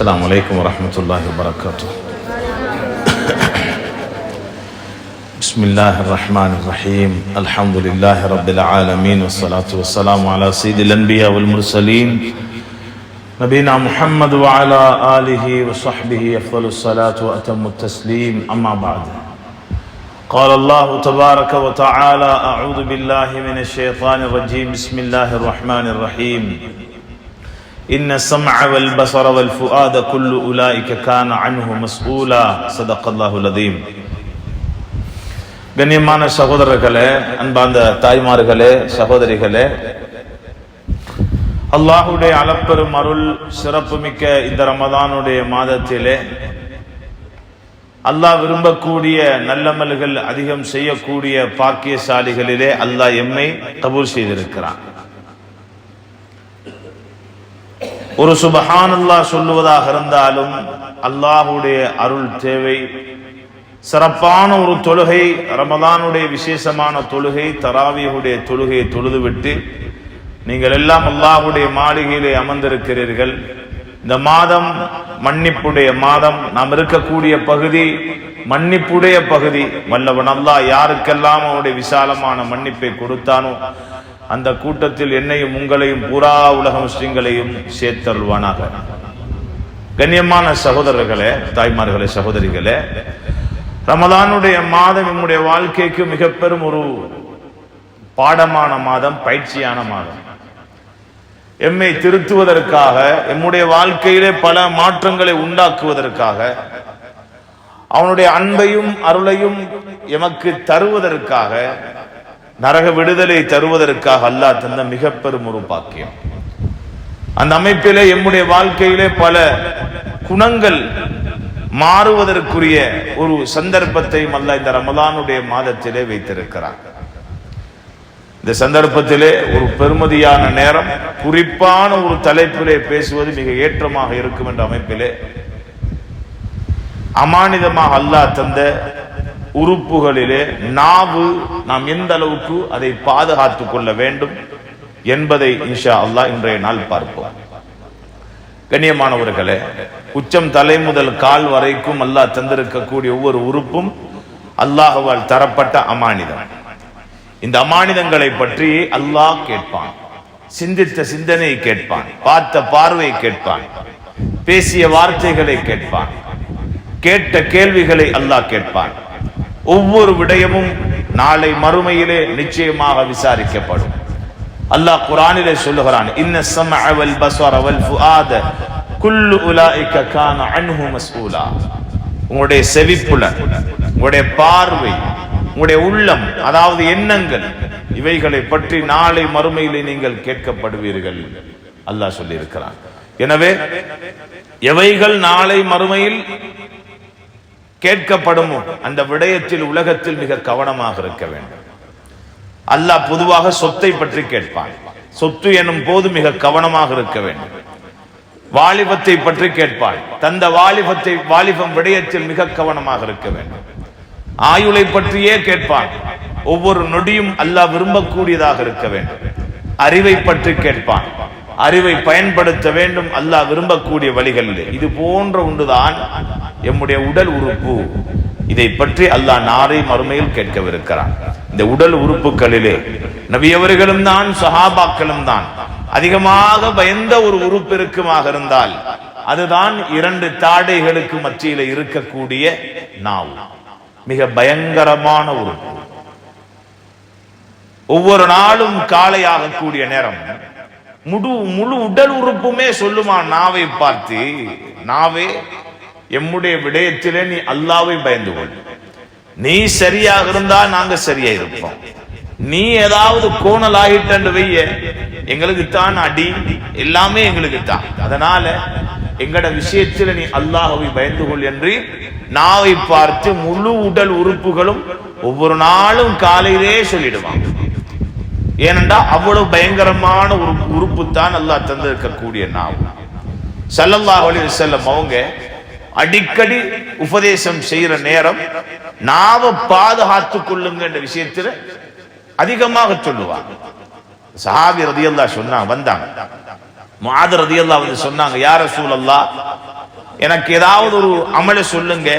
السلام عليكم ورحمة الله وبركاته. بسم الله الرحمن الرحيم. الحمد لله رب العالمين والصلاة والسلام على سيد الأنبياء والمرسلين نبينا محمد وعلى آله وصحبه أفضل الصلاة وأتم التسليم. أما بعد، قال الله تبارك وتعالى: أعوذ بالله من الشيطان الرجيم. بسم الله الرحمن الرحيم. إن السمع والبصر والفؤاد كل أولئك كان عنه مسؤولا. صدق الله العظيم. கண்ணியமான சகோதரர்களே, அன்பார்ந்த தாய்மார்களே, சகோதரிகளே, அல்லாஹுடைய அளப்பெரும் அருள் சிறப்புமிக்க இந்த ரமதானுடைய மாதத்திலே அல்லாஹ் விரும்பக்கூடிய நல்லமல்கள் அதிகம் செய்யக்கூடிய பாக்கியசாலிகளிலே அல்லாஹ் எம்மை கபூல் செய்திருக்கிறான். ஒரு சுப்ஹானல்லாஹ் சொல்லுவதாக இருந்தாலும் அல்லாஹுடைய அருள் தேவை. சிறப்பான ஒரு தொழுகை, ரமதானுடைய விசேஷமான தொழுகை, தராவீஹுடைய தொழுகையை தொழுதுவிட்டு நீங்கள் எல்லாம் அல்லாஹுடைய மாளிகையிலே அமர்ந்திருக்கிறீர்கள். இந்த மாதம் மன்னிப்புடைய மாதம். நாம் இருக்கக்கூடிய பகுதி மன்னிப்புடைய பகுதி. வல்லவன் அல்லாஹ் யாருக்கெல்லாம் அவனுடைய விசாலமான மன்னிப்பை கொடுத்தானோ அந்த கூட்டத்தில் என்னையும் உங்களையும் பூரா உலக முஸ்லிம்களையும் சேர்த்தருள்வானாக. கண்ணியமான சகோதரர்களே, தாய்மார்களே, சகோதரிகளே, ரமதானுடைய மாதம் நம்முடைய வாழ்க்கைக்கு மிக பெரும் ஒரு பாடமான மாதம், பயிற்சியான மாதம். எம்மை திருத்துவதற்காக, எம்முடைய வாழ்க்கையிலே பல மாற்றங்களை உண்டாக்குவதற்காக, அவனுடைய அன்பையும் அருளையும் எமக்கு தருவதற்காக, நரக விடுதலை தருவதற்காக அல்லாஹ் தந்த மிக பெரும் ஒரு பாக்கியம். அந்த அமைப்பிலே எம்முடைய வாழ்க்கையிலே பல குணங்கள் மாறுவதற்குரிய ஒரு சந்தர்ப்பத்தையும் அல்லாஹ் இந்த ரமலானுடைய மாதத்திலே வைத்திருக்கிறார். இந்த சந்தர்ப்பத்திலே ஒரு பெருமதியான நேரம், குறிப்பான ஒரு தலைப்பிலே பேசுவது மிக ஏற்றமாக இருக்கும் என்ற அமைப்பிலே அமானிதமாக அல்லாஹ் தந்த உறுப்புகளிலே நாவு நாம் எந்த அளவுக்கு அதை பாதுகாத்துக் கொள்ள வேண்டும் என்பதை இன்ஷா அல்லாஹ் இன்றைய நாள் பார்ப்போம். கண்ணியமானவர்களே, உச்சம் தலை முதல் கால் வரைக்கும் அல்லாஹ் தந்திருக்கக்கூடிய ஒவ்வொரு உறுப்பும் அல்லாஹ்வால் தரப்பட்ட அமானிதம். இந்த அமானிதங்களை பற்றி அல்லாஹ் கேட்பான். சிந்தித்த சிந்தனை கேட்பான், பார்த்த பார்வை கேட்பான், பேசிய வார்த்தைகளை கேட்பான், கேட்ட கேள்விகளை அல்லாஹ் கேட்பான். ஒவ்வொரு விடயமும் நாளை மறுமையிலே நிச்சயமாக விசாரிக்கப்படும். அல்லாஹ் குர்ஆனிலே சொல்லுகிறான்: இன்ன ஸம்அ வல் பஸர வல் ஃபுஆத குல்லு உலாயிக கான அன்ஹு மஸ்ஊலா. உங்களுடைய செவிப்புலன், உங்களுடைய பார்வை, உங்களுடைய உள்ளம், அதாவது எண்ணங்கள், இவைகளை பற்றி நாளை மறுமையிலே நீங்கள் கேட்கப்படுவீர்கள் அல்லாஹ் சொல்லி இருக்கிறான். எனவே எவைகள் நாளை மறுமையில் கேட்கப்படுமோ அந்த விடயத்தில் உலகத்தில் மிக கவனமாக இருக்க வேண்டும். அல்லாஹ் பொதுவாக சொத்தை பற்றி கேட்பான். சொத்து எனும் போது மிக கவனமாக இருக்க வேண்டும். வாலிபத்தை பற்றி கேட்பான். தந்த வாலிபம் விடயத்தில் மிக கவனமாக இருக்க வேண்டும். ஆயுளை பற்றியே கேட்பான். ஒவ்வொரு நொடியும் அல்லாஹ் விரும்பக்கூடியதாக இருக்க வேண்டும். அறிவை பற்றி கேட்பான். அறிவை பயன்படுத்த வேண்டும் அல்லாஹ் விரும்பக்கூடிய வழிகளில். இது போன்ற ஒன்றுதான் எம்முடைய உடல் உறுப்பு. இதை பற்றி அல்லாஹ் நாளை மறுமையில் கேட்கவிருக்கிறான். இந்த உடல் உறுப்புகளிலே நபியவர்களும் தான், சஹாபாக்களும் தான் அதிகமாக பயந்த ஒரு உறுப்பு இருக்குமாக இருந்தால் அதுதான் இரண்டு தாடைகளுக்கு மத்தியில இருக்கக்கூடிய நாவு. மிக பயங்கரமான உறுப்பு. ஒவ்வொரு நாளும் காலை ஆகக்கூடிய நேரம் முழு உடல் உறுப்புமே சொல்லுமா நாவை பார்த்து: நாவே, எம்முடைய விடயத்திலே நீ அல்லாஹ்வை பயந்து கொள். நீ சரியாக இருந்தா நாங்க சரியா இருப்போம். நீ ஏதாவது கோணல் ஆகிட்டு வைய, எங்களுக்கு தான் அடி, எல்லாமே எங்களுக்கு தான். அதனால எங்கட விஷயத்தில் நீ அல்லாஹ்வை பயந்து கொள் என்று நாவை பார்த்து முழு உடல் உறுப்புகளும் ஒவ்வொரு நாளும் காலையிலே சொல்லிடுவாங்க. ஏனென்றா அவ்வளவு பயங்கரமான ஒரு உறுப்பு தான் அல்லாஹ் தந்திருக்கக்கூடிய நாவு. ஸல்லல்லாஹு அலைஹி வஸல்லம் அவங்க அடிக்கடி உபதேசம் செய்யற நேரம் நாவை பாதுகாத்துக் கொள்ளுங்க என்ற விஷயத்தில் அதிகமாக சொல்லுவாங்க. சஹாபி ரலியல்லாஹு சொன்னாங்க, வந்தாங்க. முஆத் ரலியல்லாஹு வந்து சொன்னாங்க: யா ரசூலல்லாஹ், எனக்கு ஏதாவது ஒரு அமலை சொல்லுங்க,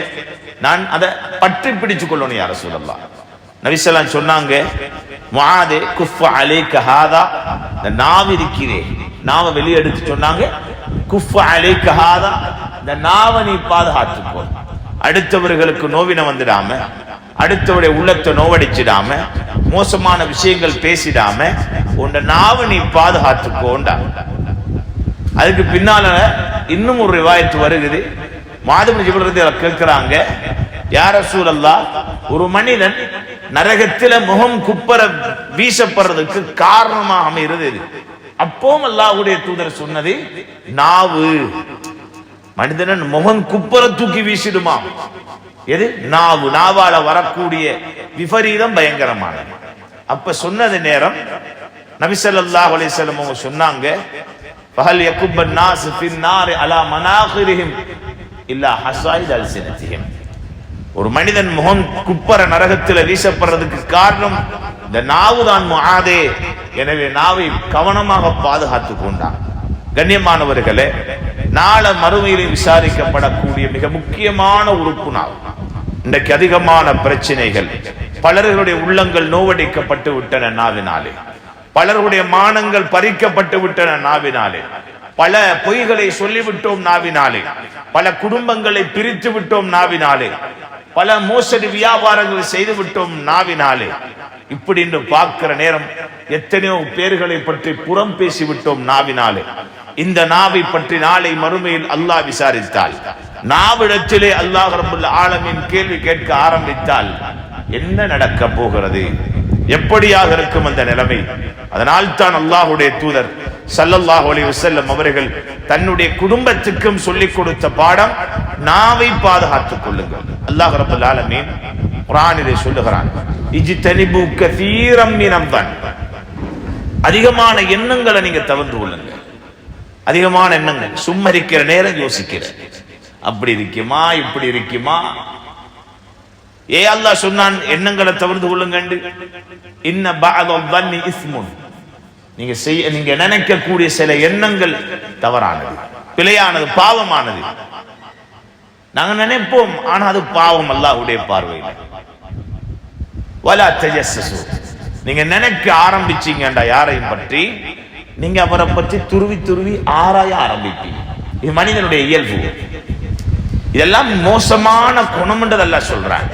நான் அதை பற்றி பிடிச்சுக் கொள்ளணும். யா ரசூலல்லாஹ், நபி ஸல்லல்லாஹு அலைஹி சொன்னாங்க, முஆதே குஃப அலைக ஹாதா, இந்த நாவு இருக்கிறே, நாவை வெளியே எடுத்து சொன்னாங்க, குஃப அலைக ஹாதா, இந்த நாவை நீ பாதுகாத்துக்கோ, அடுத்தவர்களுக்கு நோவின வந்துடாம, அடுத்தவருடைய உள்ளத்தை நோவடிச்சிடாம, மோசமான விஷயங்கள் பேசிடாம உண்ட நாவை நீ பாதுகாத்துக்கோண்டா. அதுக்கு பின்னால இன்னும் ஒரு ரிவாயத்து வருகிறது. மாதம் ஜிப்ரீல் கேட்கிறாங்க, யா ரசூலல்லாஹ், ஒரு மனிதன் நரகத்தில முகம் குப்பர வீசப்படுறதுக்கு காரணமாக அமைகிறது எது? அப்போவும் அல்லாஹ்வுடைய தூதர் சொன்னது நாவு. மனிதன் முகம் குப்பர தூக்கி வீசிடுமா? எது? நாவு. நாவால வரக்கூடிய விபரீதம் பயங்கரமானது. அப்ப சொன்னது நேரம் நபி ஸல்லல்லாஹு அலைஹி வஸல்லம் அவங்க சொன்னாங்க, ஃபஹல் யகுபன் நாஸ் ஃபின் நார் அலா மனாகிரிஹிம் இல்லா ஹஸாயித் அல்சினதிஹிம். ஒரு மனிதன் முகம் குப்பர நரகத்தில் வீசப்படுறதுக்கு காரணம் இந்த நாவு தான் முஆதே. எனவே நாவை கவனமாக பாதுகாத்துக் கொண்டான். கண்ணியமானவர்களே, நாள மறுமையில் விசாரிக்கப்படக்கூடிய மிக முக்கியமான உறுப்பு நாவு. இன்றைக்கு அதிகமான பிரச்சனைகள், பலர்களுடைய உள்ளங்கள் நோவடிக்கப்பட்டு விட்டன நாவினாலே, பலருடைய மானங்கள் பறிக்கப்பட்டு விட்டன நாவினாலே, பல பொய்களை சொல்லிவிட்டோம் நாவினாலே, பல குடும்பங்களை பிரித்து விட்டோம் நாவினாலே, பல மோசடி வியாபாரங்களை செய்து விட்டோம் நாவினாலே. இப்படி என்று பார்க்கிற நேரம் எத்தனையோ பேர்களை பற்றி புறம் பேசிவிட்டோம் நாவினாலே. இந்த நாவை பற்றி நாளை மறுமையில் அல்லாஹ் விசாரித்தால், நாவிடத்திலே அல்லாஹ் ரப்பல் ஆலமீன் கேள்வி கேட்க ஆரம்பித்தால் என்ன நடக்க போகிறது? எப்படியாக இருக்கும் அந்த நிலைமை? அதனால் தான் அல்லாஹ்வுடைய தூதர் ஸல்லல்லாஹு அலைஹி வஸல்லம் அவர்கள் தன்னுடைய குடும்பத்துக்கும் சொல்லிக் கொடுத்த பாடம் நாவை பாதுகாத்துக் கொள்ளுங்கள். அல்லாஹ் ரப்பல் ஆலமீன் குர்ஆனிலே சொல்லுகிறான், இஜ்தனிபு கஸீரம் மினல்-ظن, அதிகமான எண்ணங்களை நீங்க தவிர்த்து கொள்ளுங்க. அதிகமான எண்ணங்கள், சும்மா இருக்கிற நேரம் யோசிக்கிற, அப்படி இருக்குமா இப்படி இருக்குமா. அல்லாஹ் சொன்னான் எண்ணங்களை தவிர்த்து கொள்ளுங்க. இன்ன பஅத-ظن இஸ்முன், நீங்க நினைக்கக்கூடிய சில எண்ணங்கள் தவறானது, பிழையானது, பாவமானது. நாங்க நினைப்போம், ஆனா அது பாவம் அல்லாஹ்வுடைய பார்வையில். வலா தஜஸ்ஸஸு, நீங்க நினைக்க ஆரம்பிச்சீங்கடா யாரையும் பற்றி, நீங்க அவரை பற்றி துருவி துருவி ஆராய ஆரம்பிப்பீங்க. இது மனிதனுடைய இயல்பு. இதெல்லாம் மோசமான குணம்ன்றது அல்லாஹ் சொல்றான்.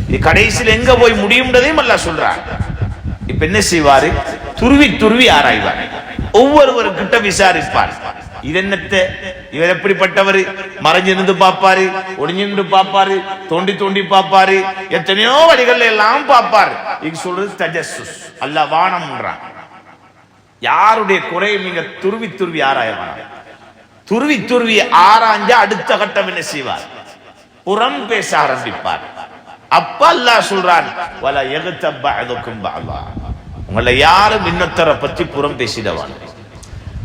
இது கடைசியில் எங்க போய் முடியும்ன்றதையும் அல்லாஹ் சொல்றான். இப்ப என்ன செய்வாரு? துருவி துருவி ஆராய்வார், ஒவ்வொருவருக்கிட்ட விசாரிப்பார். இது என்னத்தை, இவர் எப்படிப்பட்டவர், மறைஞ்சிருந்து பார்ப்பாரு, ஒளிஞ்சிருந்து பார்ப்பாரு, தோண்டி தோண்டி பார்ப்பாரு, எத்தனையோ வழிகள் எல்லாம் பார்ப்பாரு. இது சொல்றது தஜஸ்ஸுஸ். அல்லாஹ் வானம்ன்றான். யாருடைய குறையை நீங்க துருவி துருவி ஆராய வேணாம். துருவி துருவி ஆராய்ஞ்சா அடுத்த கட்டம் என்ன செய்வார்? புறம் பேச ஆரம்பிப்பார். அப்ப அல்லாஹ் சொல்றான், வலா யக்தப் பஅதுக்கும் பஅதா, உங்களை யாரும் இன்னொருத்தரை பற்றி புறம் பேசிடவான்.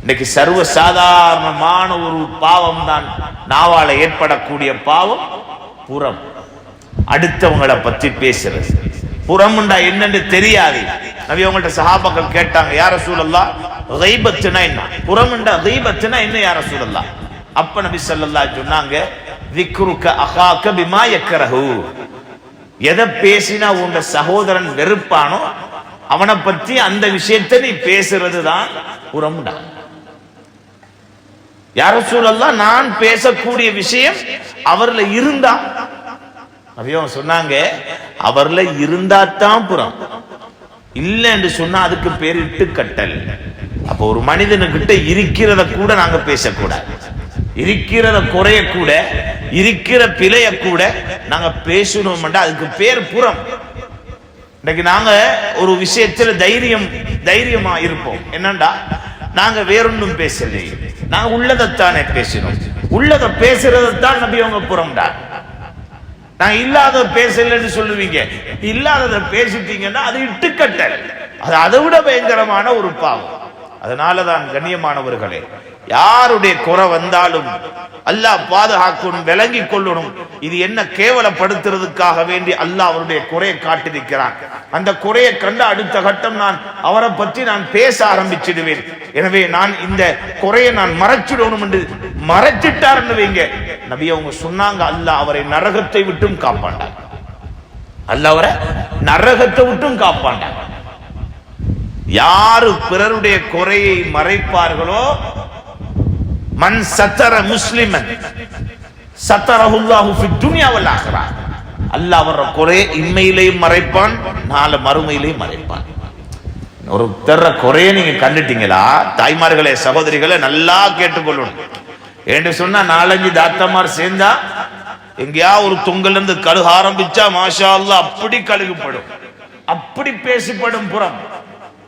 இன்னைக்கு சர்வ சாதாரணமான ஒரு பாவம் தான் நாவால ஏற்படக்கூடிய பாவம், புறம். அடுத்தவங்களை பற்றி பேசுறது. புறம்ண்டா என்னன்னு தெரியாது. நபி அவங்கள்ட்ட சஹாபாக்கள் கேட்டாங்க, யா ரசூலல்லாஹ், கைபத்துனா என்ன? புறம்ண்டா கைபத்துனா என்ன யா ரசூலல்லாஹ்? அப்ப நபி ஸல்லல்லாஹு அலைஹி சொன்னாங்க, ذிக்ருக அஹாக பிமா யக்ரஹு, எதை பேசினா உங்க சகோதரன் வெறுப்பானோ அவனை பற்றி அந்த விஷயத்தை நீ பேசுறது தான் புறம்டா. யா ரசூலல்லாஹ், நான் பேசக்கூடிய விஷயம் அவர்ல இருந்தா, நபியும் சொன்னாங்க, அவர்ல இருந்தா தான் புறம், இல்ல என்று சொன்னா அதுக்கு பேர் இட்டுக்கட்டல். அப்ப ஒரு மனிதனுக்கிட்ட இருக்கிறத கூட நாங்க பேசக்கூடாது, இருக்கிறத குறைய கூட, இருக்கிற பிழைய கூட நாங்க பேசணும், அதுக்கு பேர் புறம். இன்னைக்கு நாங்க ஒரு விஷயத்துல தைரியமா இருப்போம். என்னண்டா, நாங்க வேறொன்னும் பேசலை, நாங்க உள்ளதைத்தானே பேசணும். உள்ளதை பேசுறதைத்தான் நபி அவங்க புறம்டா. நான் இல்லாத பேசலன்னு சொல்லுவீங்க, இல்லாததை பேசிட்டீங்கன்னா அது இட்டுக்கட்டல், அது அதை விட பயங்கரமான ஒரு பாவம். அதனாலதான் கண்ணியமானவர்களே, யாருடைய குறை வந்தாலும் அல்லாஹ் பாதுகாக்கணும், விளங்கி கொள்ளணும். இது என்ன கேவலப்படுத்துறதுக்காக வேண்டி அல்லாஹ் அவருடைய குறையை காட்டிருக்கிறான். அந்த குறையை கண்ட அடுத்த கட்டம் நான் அவரை பற்றி நான் பேச ஆரம்பிச்சிடுவேன். எனவே நான் இந்த குறையை நான் மறைச்சிடணும் என்று மறைச்சிட்டாருன்னு வைங்க, நபி அவங்க சொன்னாங்க அல்லாஹ் அவரை நரகத்தை விட்டும் காப்பாண்டார். அல்லாஹ் அவரை நரகத்தை விட்டும் காப்பாண்டார். யாரு பிறருடைய குறையை மறைப்பார்களோ, மன் சத்தர முஸ்லிமன் சத்தரஹுல்லாஹு ஃபித் துன்யா வல் ஆখিরা, அல்லாஹ் அவர குறையை இம்மையிலேயும் மறைப்பான், நாளை மறுமையிலேயும் மறைப்பான். ஒரு தர குறையை நீங்க கண்டுட்டீங்களா, தாய்மார்களே சகோதரிகளை நல்லா கேட்டுக்கொள்ளணும். என்று சொன்னா 4-5 தாத்தமார் சேர்ந்தா எங்கேயா ஒரு தொங்கல் இருந்து கழுக ஆரம்பிச்சா மாஷா அல்லாஹ் அப்படி கழுகுப்படும், அப்படி பேசப்படும். புறம்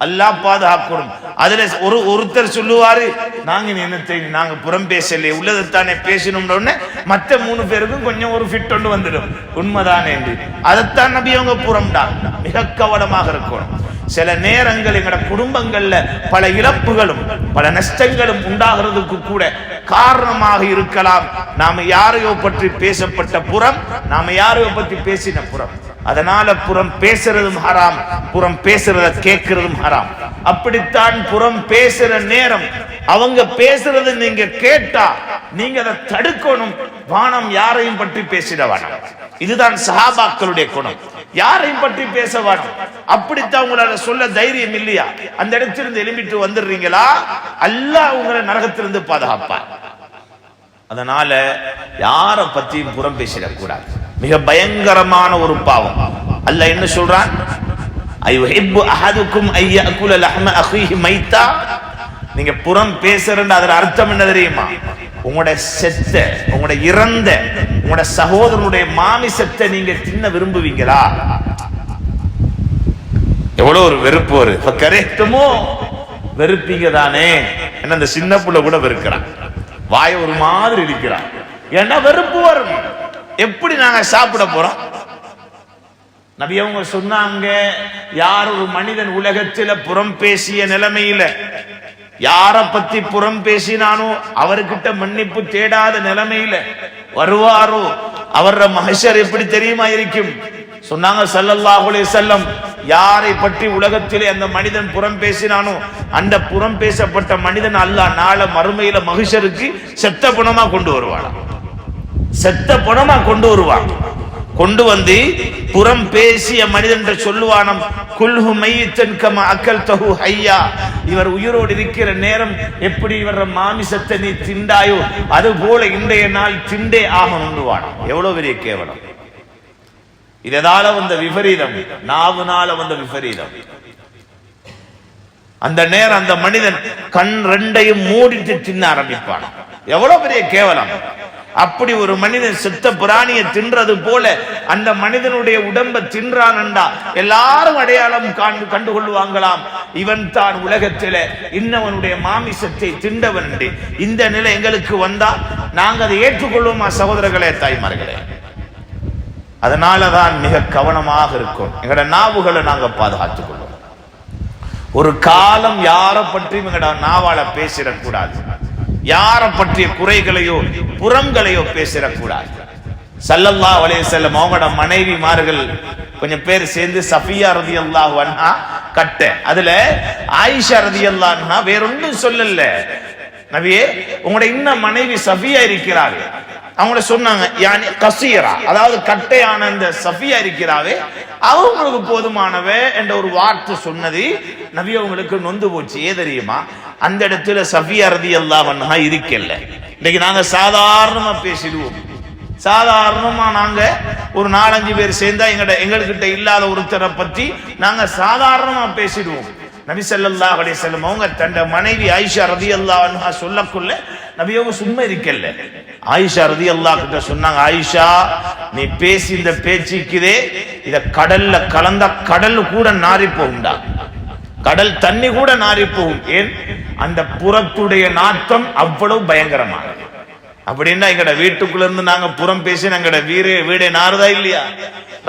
அல்லாஹ் பாதுகாக்கணும். அதுல ஒருத்தர் சொல்லுவாரு, நாங்க புறம் பேசலையே, உள்ளதைத்தானே பேசணும்னு மற்ற 3 பேருக்கும் கொஞ்சம் ஒரு ஃபிட் ஒன்று வந்துடும், உண்மைதானே என்று. அதைத்தான் நபி அவங்க புறம்டா. மிக கவனமாக இருக்கணும். சில நேரங்கள் எங்கட குடும்பங்கள்ல பல இழப்புகளும் பல நஷ்டங்களும் உண்டாகிறதுக்கு கூட காரணமாக இருக்கலாம் நாம யாரையோ பற்றி பேசப்பட்ட புறம், நாம யாரையோ பற்றி பேசின புறம். அதனால புறம் பேசுறதும் ஹராம், புறம் பேசுறத கேட்கறதும் ஹராம். அப்படித்தான் புறம் பேசுற நேரம் அவங்க பேசுறது நீங்க கேட்டா நீங்க அதை தடுக்கணும். வானம் யாரையும் பற்றி பேசிட வேணாம். இதுதான் சஹாபாக்களுடைய குணம். யாரையும் பற்றி பேச வேணும். அப்படித்தான் உங்களால சொல்ல தைரியம் இல்லையா, அந்த இடத்திலிருந்து எழும்பிட்டு வந்துடுறீங்களா, அல்லாஹ் உங்களை நரகத்திலிருந்து பாதுகாப்பார். அதனால யார பத்தியும் புறம் பேசிடக்கூடாது. மிக பயங்கரமான ஒரு பாவம். அல்லாஹ் என்ன சொல்றான், அய்யுஹிப்பு அஹதுக்கும் அய்யஅகுல லஹ்ம அஹீஹி மைத்தா. நீங்க புறம் பேசுறேன்னு அதோட அர்த்தம் என்ன தெரியுமா? உங்களுடைய செத்த, உங்களுடைய இறந்த, உங்களுடைய சகோதரனுடைய மாமிசத்தை நீங்க தின்ன விரும்புவீங்களா? எவ்வளவு ஒரு வெறுப்பு வரும். கரெக்டுமோ வெறுப்பீங்க தானே. என்ன அந்த சின்ன புள்ள கூட வெறுக்கிறான், வாய ஒரு மாதிரி இருக்கிறான். ஏன்னா வெறுப்பு வரும். எப்படி நாங்க சாப்பிட போறோம்? நபி அவங்க சொன்னாங்க, யார் ஒரு மனிதன் உலகத்தில புறம் பேசிய நிலைமையில யார பத்தி புறம் பேசினானோ அவர்கிட்ட மன்னிப்பு தேடாத நிலைமையில வருவாரோ அவர மஹ்ஷர் எப்படி தெரியுமா இருக்கும்? சொன்னாங்க ஸல்லல்லாஹு அலைஹி வஸல்லம், யாரை பற்றி உலகத்திலே அந்த மனிதன் புறம் பேசினானோ அந்த புறம் பேசப்பட்ட மனிதன் அல்லாஹ் நாளை மறுமையில மஹ்ஷருக்கு செத்த பணமா கொண்டு வருவானா, செத்த பணமா கொண்டு வருவான். கொண்டு வந்து புறம் பேசிய மனிதன் சொல்லுவானம், குல்ஹு மையத்தன் கமா அக்கல்தஹு ஹய்யா. இவர் உயிரோடு இருக்கிற நேரம் எப்படி இவர் மாமிசத்தை நீ திண்டாயோ அது போல இன்றைய நாள் திண்டே ஆகணும்னுவான். எவ்வளவு பெரிய கேவலம்! இதனால வந்த விபரீதம், நாவுனால வந்த விபரீதம். அந்த நேரம் அந்த மனிதன் கண் ரெண்டையும் மூடிட்டு தின்ன ஆரம்பிப்பான். எவ்வளவு பெரிய கேவலம்! அப்படி ஒரு மனிதன் செத்த பிராணியை தின்றது போல அந்த மனிதனுடைய உடம்பை தின்றான்டா எல்லாரும் அடையாளம் கண்டுகொள்வாங்களாம், இவன் தான் உலகத்தில இன்னவனுடைய மாமிசத்தை திண்டவன். இந்த நிலை எங்களுக்கு வந்தா நாங்க அதை ஏற்றுக்கொள்வோமா சகோதரர்களே, தாய்மார்களே? அதனாலதான் மிக கவனமாக இருக்கும். எங்களோட நாவுகளை நாங்க பாதுகாத்துக் கொள்வோம். ஒரு காலம் யாரை பற்றியும் எங்களோட நாவால பேசிடக்கூடாது. யாரை பற்றிய குறைகளையோ புறங்களையோ பேசிடக்கூடாது. ஸல்லல்லாஹு அலைஹி வஸல்லம் அவங்களோட மனைவிமார்கள் கொஞ்சம் பேர் சேர்ந்து சஃபியா ரலியல்லாஹு அன்ஹா கட்ட, அதுல ஆயிஷா ரலியல்லாஹு அன்ஹா வேறொன்றும் சொல்லல, நபியே உங்களோட இன்னும் மனைவி சஃபியா இருக்கிறாரு. அவங்கள சொன்னாங்க, யானி கசீரா, அதாவது கட்டையான இந்த சஃபியா இருக்கிறாவே அவங்களுக்கு போதுமானவ என்ற ஒரு வார்த்தை சொன்னது நபி அவங்களுக்கு நொந்து போச்சு. ஏ தெரியுமா, அந்த இடத்துல சஃபியா ரலியல்லாஹு அன்ஹா இருக்கல. இன்னைக்கு நாங்க சாதாரணமா பேசிடுவோம். சாதாரணமா நாங்க ஒரு 4-5 பேர் சேர்ந்தா எங்ககிட்ட இல்லாத ஒருத்தரை பத்தி நாங்க சாதாரணமா பேசிடுவோம். நபி ஸல்லல்லாஹு அலைஹி வஸல்லம் அவங்க தன் மனைவி ஆயிஷா ரலியல்லாஹு அன்ஹா சொல்லக்குள்ள நபி அவங்க சும்மா இருக்கல. ஆயிஷா ரலியல்லாஹு கிட்ட சொன்னாங்க, ஆயிஷா நீ பேசி இந்த பேச்சுக்குதே இத கடல்ல கலந்தா கடல் கூட நாரி போகும்டா, கடல் தண்ணி கூட நாரி போகும். ஏன்? அந்த புறத்துடைய நாட்டம் அவ்வளவு பயங்கரமானது. அப்படின்னா எங்கட வீட்டுக்குள்ள இருந்து நாங்க புறம் பேசி எங்கட வீடே நாறுதா இல்லையா?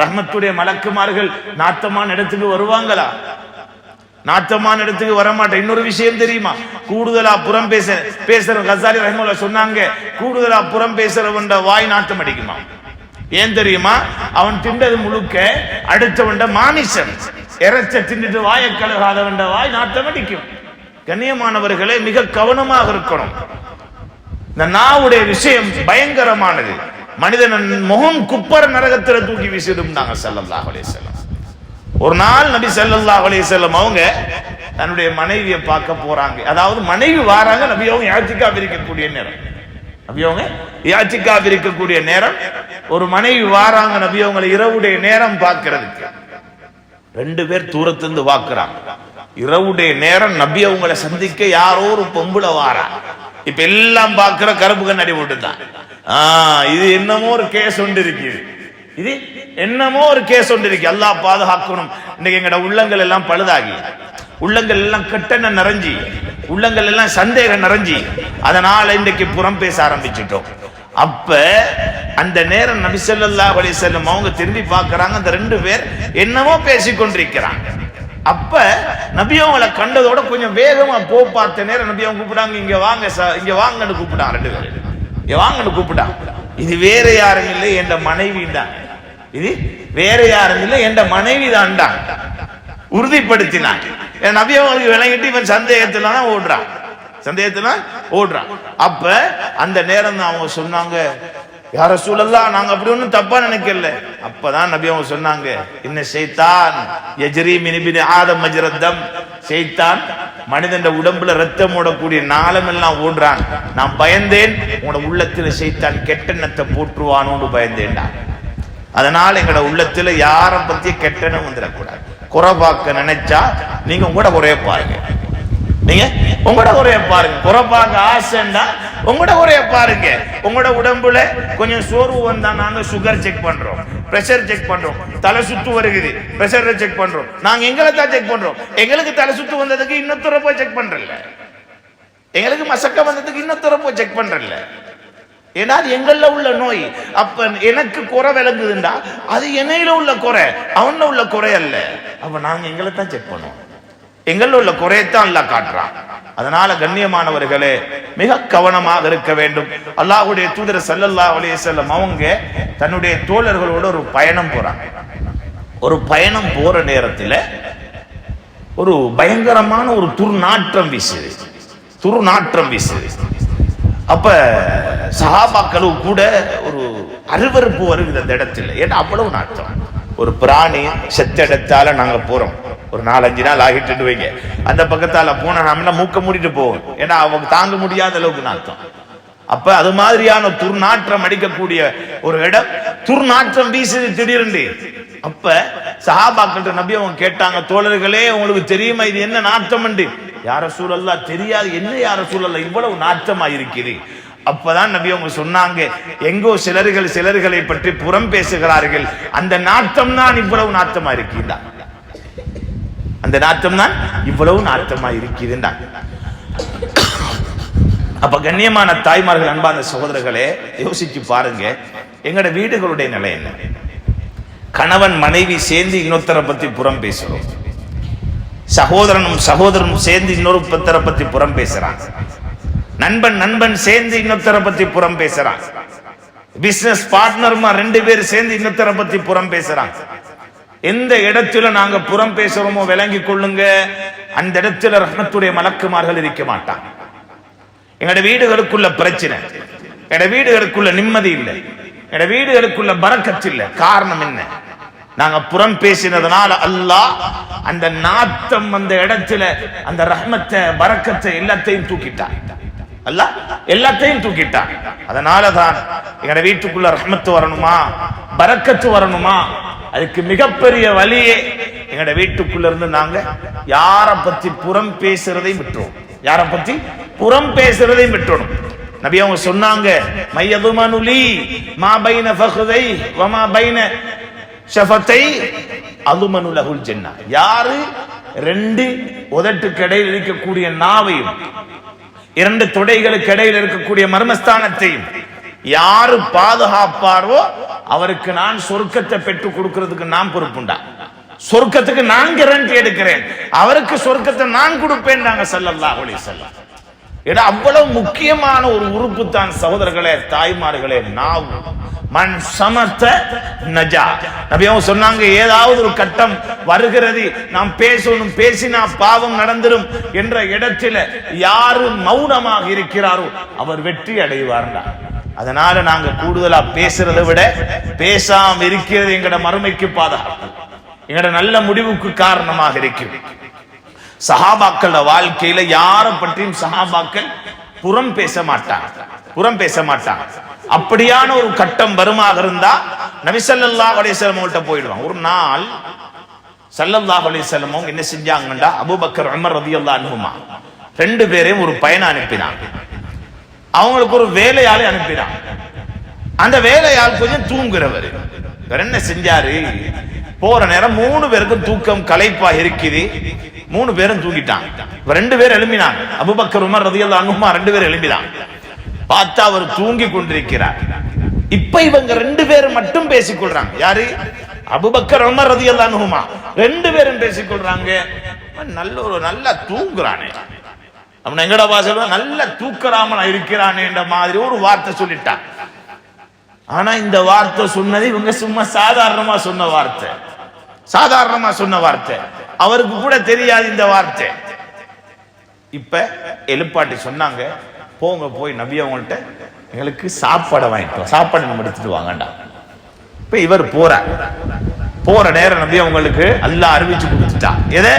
ரஹ்மத்துடைய மலக்குமார்கள் நாத்தமான இடத்துக்கு வருவாங்களா? நாத்தமான இடத்துக்கு வரமாட்டேன். இன்னொரு விஷயம் தெரியுமா, கூடுதலா புறம் பேசுற கசாலி ரஹ்மத்துல்லாஹி சொன்னாங்க, கூடுதலா புறம் பேசுறவன் வாய் நாத்தம் அடிக்குமா. ஏன் தெரியுமா? அவன் திண்டது முழுக்க அடுத்தவண்ட மாமிசம், இறைச்ச தின்னுட்டு வாயை கழுகாதவண்ட வாய் நாத்தம் அடிக்கும். கண்ணியமானவர்களே, மிக கவனமாக இருக்கணும். இந்த நாவுடைய விஷயம் பயங்கரமானது. மனிதன் முகம் குப்பர நரகத்துல தூக்கி வீசிடும் ஸல்லல்லாஹு அலைஹி வஸல்லம். ஒரு நாள் நபி ஸல்லல்லாஹு அலைஹி வஸல்லம் அவங்க தன்னுடைய மனைவியை பார்க்க போறாங்க. அதாவது மனைவி வாராங்க, நபி அவங்க இஅ்திகாஃப் இருக்கக்கூடிய நேரம். நபி அவங்க இஅ்திகாஃப் இருக்கக்கூடிய நேரம். ஒரு மனைவி வாராங்க நபி அவங்களை இரவுடைய நேரம் பார்க்கிறதுக்கு. ரெண்டு பேர் தூரத்திலிருந்து பார்க்கிறாங்க. இரவுடைய நேரம் நபி அவங்களை சந்திக்க யாரோ ஒரு பொம்புல வாரா. இப்ப எல்லாம் பார்க்கிற கருப்பு கண்ணாடி போட்டுதான். இது என்னமோ ஒரு கேஸ் ஒன்று இருக்குது. இது என்னமோ ஒரு கேஸ் ஒன்று இருக்கு. அல்லாஹ் பாதுகாக்கணும். இன்னைக்கு எங்கட உள்ளங்கள் எல்லாம் பழுதாகி, உள்ளங்கள் எல்லாம் கெட்டன நிறைஞ்சி, உள்ளங்கள் எல்லாம் சந்தேகம் நிறைஞ்சி, அதனால இன்றைக்கு புறம் பேச ஆரம்பிச்சிட்டோம். அப்ப அந்த நேரம் நபி ஸல்லல்லாஹு அலைஹி வஸல்லம் அவங்க திரும்பி பார்க்கறாங்க. அந்த ரெண்டு பேர் என்னமோ பேசிக்கொண்டிருக்கிறாங்க. அப்ப நபி அவங்களை கண்டதோட கொஞ்சம் வேகமா பார்த்த நேரம் நபி அவங்க கூப்பிட்டாங்க, இங்க வாங்க, இங்க வாங்கன்னு கூப்பிட்டாங்க. ரெண்டு பேரும் இங்க வாங்கன்னு கூப்பிட்டாங்க. இது வேற யாரும் இல்லை, என் மனைவி தான். இது வேற யாரும் இல்லை, என் மனைவி தான் உறுதிப்படுத்தினாங்க. நபி அவங்களுக்கு விளங்கிட்டு இவன் சந்தேகத்துல ஓடுறான், சந்தேகத்துல ஓடுறான். அப்ப அந்த நேரம் தான் அவங்க சொன்னாங்க, யா ரசூலல்லாஹ், நாங்க அப்படி ஒண்ணும் தப்பா நினைக்கல. அப்பதான் நபி அவங்க சொன்னாங்க, இன்ன ஷைத்தான் யஜ்ரி மின் இப்னி ஆதம் மஜ்ரத் தம். ஷைத்தான் மனிதன் உடம்புல ரத்தம் ஓடக்கூடிய நாளம் எல்லாம் ஓடுறான். நான் பயந்தேன், உங்களோட உள்ளத்துல ஷைத்தான் கெட்டெண்ணத்தை போட்டுருவானோன்னு பயந்தேன்டா. அதனால எங்களோட உள்ளத்துல யாரை பத்தி கெட்டெண்ணம் வந்துடக்கூடாது. குறை பார்க்க நினைச்சா நீங்க உங்களோட குறைய பாருங்க, நீங்க உங்களோட குறைய பாருங்க. குறை பார்க்க ஆசைன்னா உங்களோட குறைய பாருங்க. உங்களோட உடம்புல கொஞ்சம் சோர்வு வந்தா நாங்க சுகர் செக் பண்றோம், பிரஷர் செக் பண்றோம். தலை சுத்து வருகிறது, பிரஷர் செக் பண்றோம். நாங்க எங்களை தான் செக் பண்றோம். எங்களுக்கு தலை சுத்து வந்ததுக்கு இன்னொருத்தர போய் செக் பண்றல, எங்களுக்கு மசக்க வந்ததுக்கு இன்னொருத்தர போய் செக் பண்றல. ஏன்னா அது எங்கள்ல உள்ள நோய். அப்ப எனக்கு குறை விளங்குதுண்டா அது என்னையில உள்ள குறை, அவன்ல உள்ள குறை அல்ல. அப்ப நாங்க எங்களை தான் செக் பண்ணுவோம், எங்கள்ல உள்ள குறையத்தான் அல்லாஹ் காட்டுறான். அதனால கண்ணியமானவர்களே, மிக கவனமாக இருக்க வேண்டும். அல்லாஹ்வுடைய தூதர் ஸல்லல்லாஹு அலைஹி வஸல்லம் அவங்க தன்னுடைய தோழர்களோட ஒரு பயணம் போறாங்க. ஒரு பயணம் போற நேரத்தில் ஒரு பயங்கரமான ஒரு துர்நாற்றம் வீசுது, துர்நாற்றம் வீசுது. அப்ப சஹாபாக்களும் கூட ஒரு அருவருப்பு வருகிறது அந்த இடத்துல. ஏன்னா அவ்வளவு நாற்றம். ஒரு பிராணி செத்த இடத்தால நாங்க போறோம், ஒரு 4-5 நாள் ஆகிட்டு வைங்க, அந்த பக்கத்தால போனா நம்ம மூக்க மூடிட்டு போவோம். ஏன்னா அவங்க தாங்க முடியாத அளவுக்கு நாற்றம். அப்ப அது மாதிரியான துர்நாற்றம் அடிக்கக்கூடிய ஒரு இடம், துர்நாற்றம் வீசுது திடீர்னு. அப்ப சஹாபாக்கள் நபி அவங்க கேட்டாங்க, தோழர்களே உங்களுக்கு தெரியுமா இது என்ன நாற்றம்? யா ரசூலல்லாஹ் தெரியாது. என்ன யா ரசூலல்லாஹ் இவ்வளவு நாற்றமா இருக்குது? அப்பதான் நபி அவங்க சொன்னாங்க, எங்கோ சிலர்களை பற்றி புறம் பேசுகிறார்கள், அந்த நாற்றம் தான் இவ்வளவு நாற்றமா இருக்குதா, அந்த நாற்றம் தான் இவ்வளவு நாற்றமா இருக்குதுண்டா. அப்ப கண்ணியமான தாய்மார்கள், அன்பான சகோதரர்களே, யோசிச்சு பாருங்க, எங்கட வீடுகளுடைய நிலை என்ன? கணவன் மனைவி சேர்ந்து இன்னொருத்தரை பத்தி புறம் பேசுறோம், சகோதரனும் சேர்ந்து இன்னொருத்தரை பத்தி புறம் பேசுறான், நண்பன் சேர்ந்து இன்னொருத்தரை பத்தி புறம் பேசுறான், பிசினஸ் பார்ட்னர்மா 2 பேர் சேர்ந்து இன்னொருத்தரை பத்தி புறம் பேசுறான். எந்த இடத்துல நாங்க புறம் பேசுறோமோ விளங்கி கொள்ளுங்க, அந்த இடத்துல ரஹ்மத்துடைய மலக்குமார்கள் இருக்க மாட்டாங்க. எங்கட வீடுகளுக்குள்ள பிரச்சனை, எங்கட வீடுகளுக்குள்ள நிம்மதி இல்லை, எங்கட வீடுகளுக்குள்ள பரக்கத் இல்லை. காரணம் என்ன? நாங்க புறம் பேசினதுனால அல்லாஹ் அந்த நாத்தம் அந்த இடத்துல அந்த ரஹ்மத்தை பரக்கத்தை எல்லாத்தையும் தூக்கிட்டான். அல்லாஹ் எல்லாத்தையும் தூக்கிட்டான். அதனாலதான் எங்கட வீட்டுக்குள்ள ரஹ்மத்து வரணுமா, பரக்கத்து வரணுமா, அதுக்கு மிகப்பெரிய வழியே எங்கட வீட்டுக்குள்ள இருந்து நாங்க யார பத்தி புறம் பேசுறதையும் விட்டுருவோம், யார பத்தி புறம் பேசுறதையும் விட்டுறோம். நபி அவங்க சொன்னாங்க, மையதுமனுலி மா பைன ஃபഖதை வ மா பைன ஷஃபத்தை அதுமனு லஹுல் ஜன்னah. யாரு 2 உதட்டுக்கு இடையில் இருக்கக்கூடிய நாவையும் 2 தொடைகளுக்கு இடையில் இருக்கக்கூடிய மர்மஸ்தானத்தையும் யாரு பாதுகாப்பாரோ அவருக்கு நான் சொர்க்கத்தை பெற்றுக் கொடுக்கிறதுக்கு நான் பொறுப்புண்டா. சொர்க்கத்துக்கு நான் கேரண்டி எடுக்கிறேன், அவருக்கு சொர்க்கத்தை நான் கொடுப்பேன். நாங்க ஸல்லல்லாஹு அலைஹி வஸல்லம் ஏன்னா அவ்வளவு முக்கியமான ஒரு உறுப்பு தான் சகோதரர்களே, தாய்மார்களே, நாவு. மன் சமத்த நஜா. நபி அவங்க சொன்னாங்க, ஏதாவது ஒரு கட்டம் வருகிறது, நாம் பேசணும், பேசினா பாவம் நடந்துடும் என்ற இடத்துல யாரு மௌனமாக இருக்கிறாரோ அவர் வெற்றி அடைவார்கள். அதனால நாங்க கூடுதலா பேசுறதை விட பேசாம இருக்கிறது எங்கட மறுமைக்கு பாதுகாப்பு, எங்கட நல்ல முடிவுக்கு காரணமாக இருக்கும். சஹாபாக்கள வாழ்க்கையில யாரை பற்றியும் சஹாபாக்கள் புறம் பேச மாட்டாங்க. அப்படியான ஒரு கட்டம் வருமாக இருந்தா நபி ஸல்லல்லாஹு அலைஹி வஸல்லம் கிட்ட போயிடுவாங்க. ஒரு நாள் ஸல்லல்லாஹு அலைஹி வஸல்லம் என்ன செஞ்சாங்கன்னா, அபூபக்கர் உமர் ரலியல்லாஹு அன்ஹுமா ரெண்டு பேரையும் ஒரு பயணம் அனுப்பினாங்க. அவங்களுக்கு ஒரு வேலையாளை அனுப்பினாங்க. அந்த வேலையாள் கொஞ்சம் தூங்குறவர். என்ன செஞ்சாரு, போற நேரம் 3 பேருக்கும் தூக்கம் களைப்பா இருக்குது. 3 பேரும் தூங்கிட்டாங்க. 2 பேர் எழும்பினாங்க. அபூபக்கர் உமர் ரலியல்லாஹு அன்ஹுமா 2 பேர் எழும்பினாங்க. பார்த்தா அவர் தூங்கி கொண்டிருக்கிறார். இப்ப இவங்க 2 பேரும் மட்டும் பேசிக்கொள்றாங்க. யாரு? அபூபக்கர் உமர் ரலியல்லாஹு அன்ஹுமா 2 பேரும் பேசிக்கொள்றாங்க. நல்லா தூங்குறானே, அவன் எங்கட வாசல்ல நல்ல தூக்கராமனா இருக்கிறானே என்ற மாதிரி ஒரு வார்த்தை சொல்லிட்டான். ஆனா இந்த வார்த்தை சொன்னது இவங்க சும்மா சாதாரணமா சொன்ன வார்த்தை, அவருக்கு கூட தெரியாது இந்த வார்த்தை. இப்ப எழுப்பாட்டி சொன்னாங்க, போங்க போய் நபி அவங்கள்ட்ட எங்களுக்கு சாப்பாடு வாங்கிட்டோம், சாப்பாடு நம்ம எடுத்துட்டு வாங்கண்டா. இப்ப இவர் போற நேரம் நபி அவங்களுக்கு அல்லாஹ் அறிவிச்சு கொடுத்துட்டான். எதை?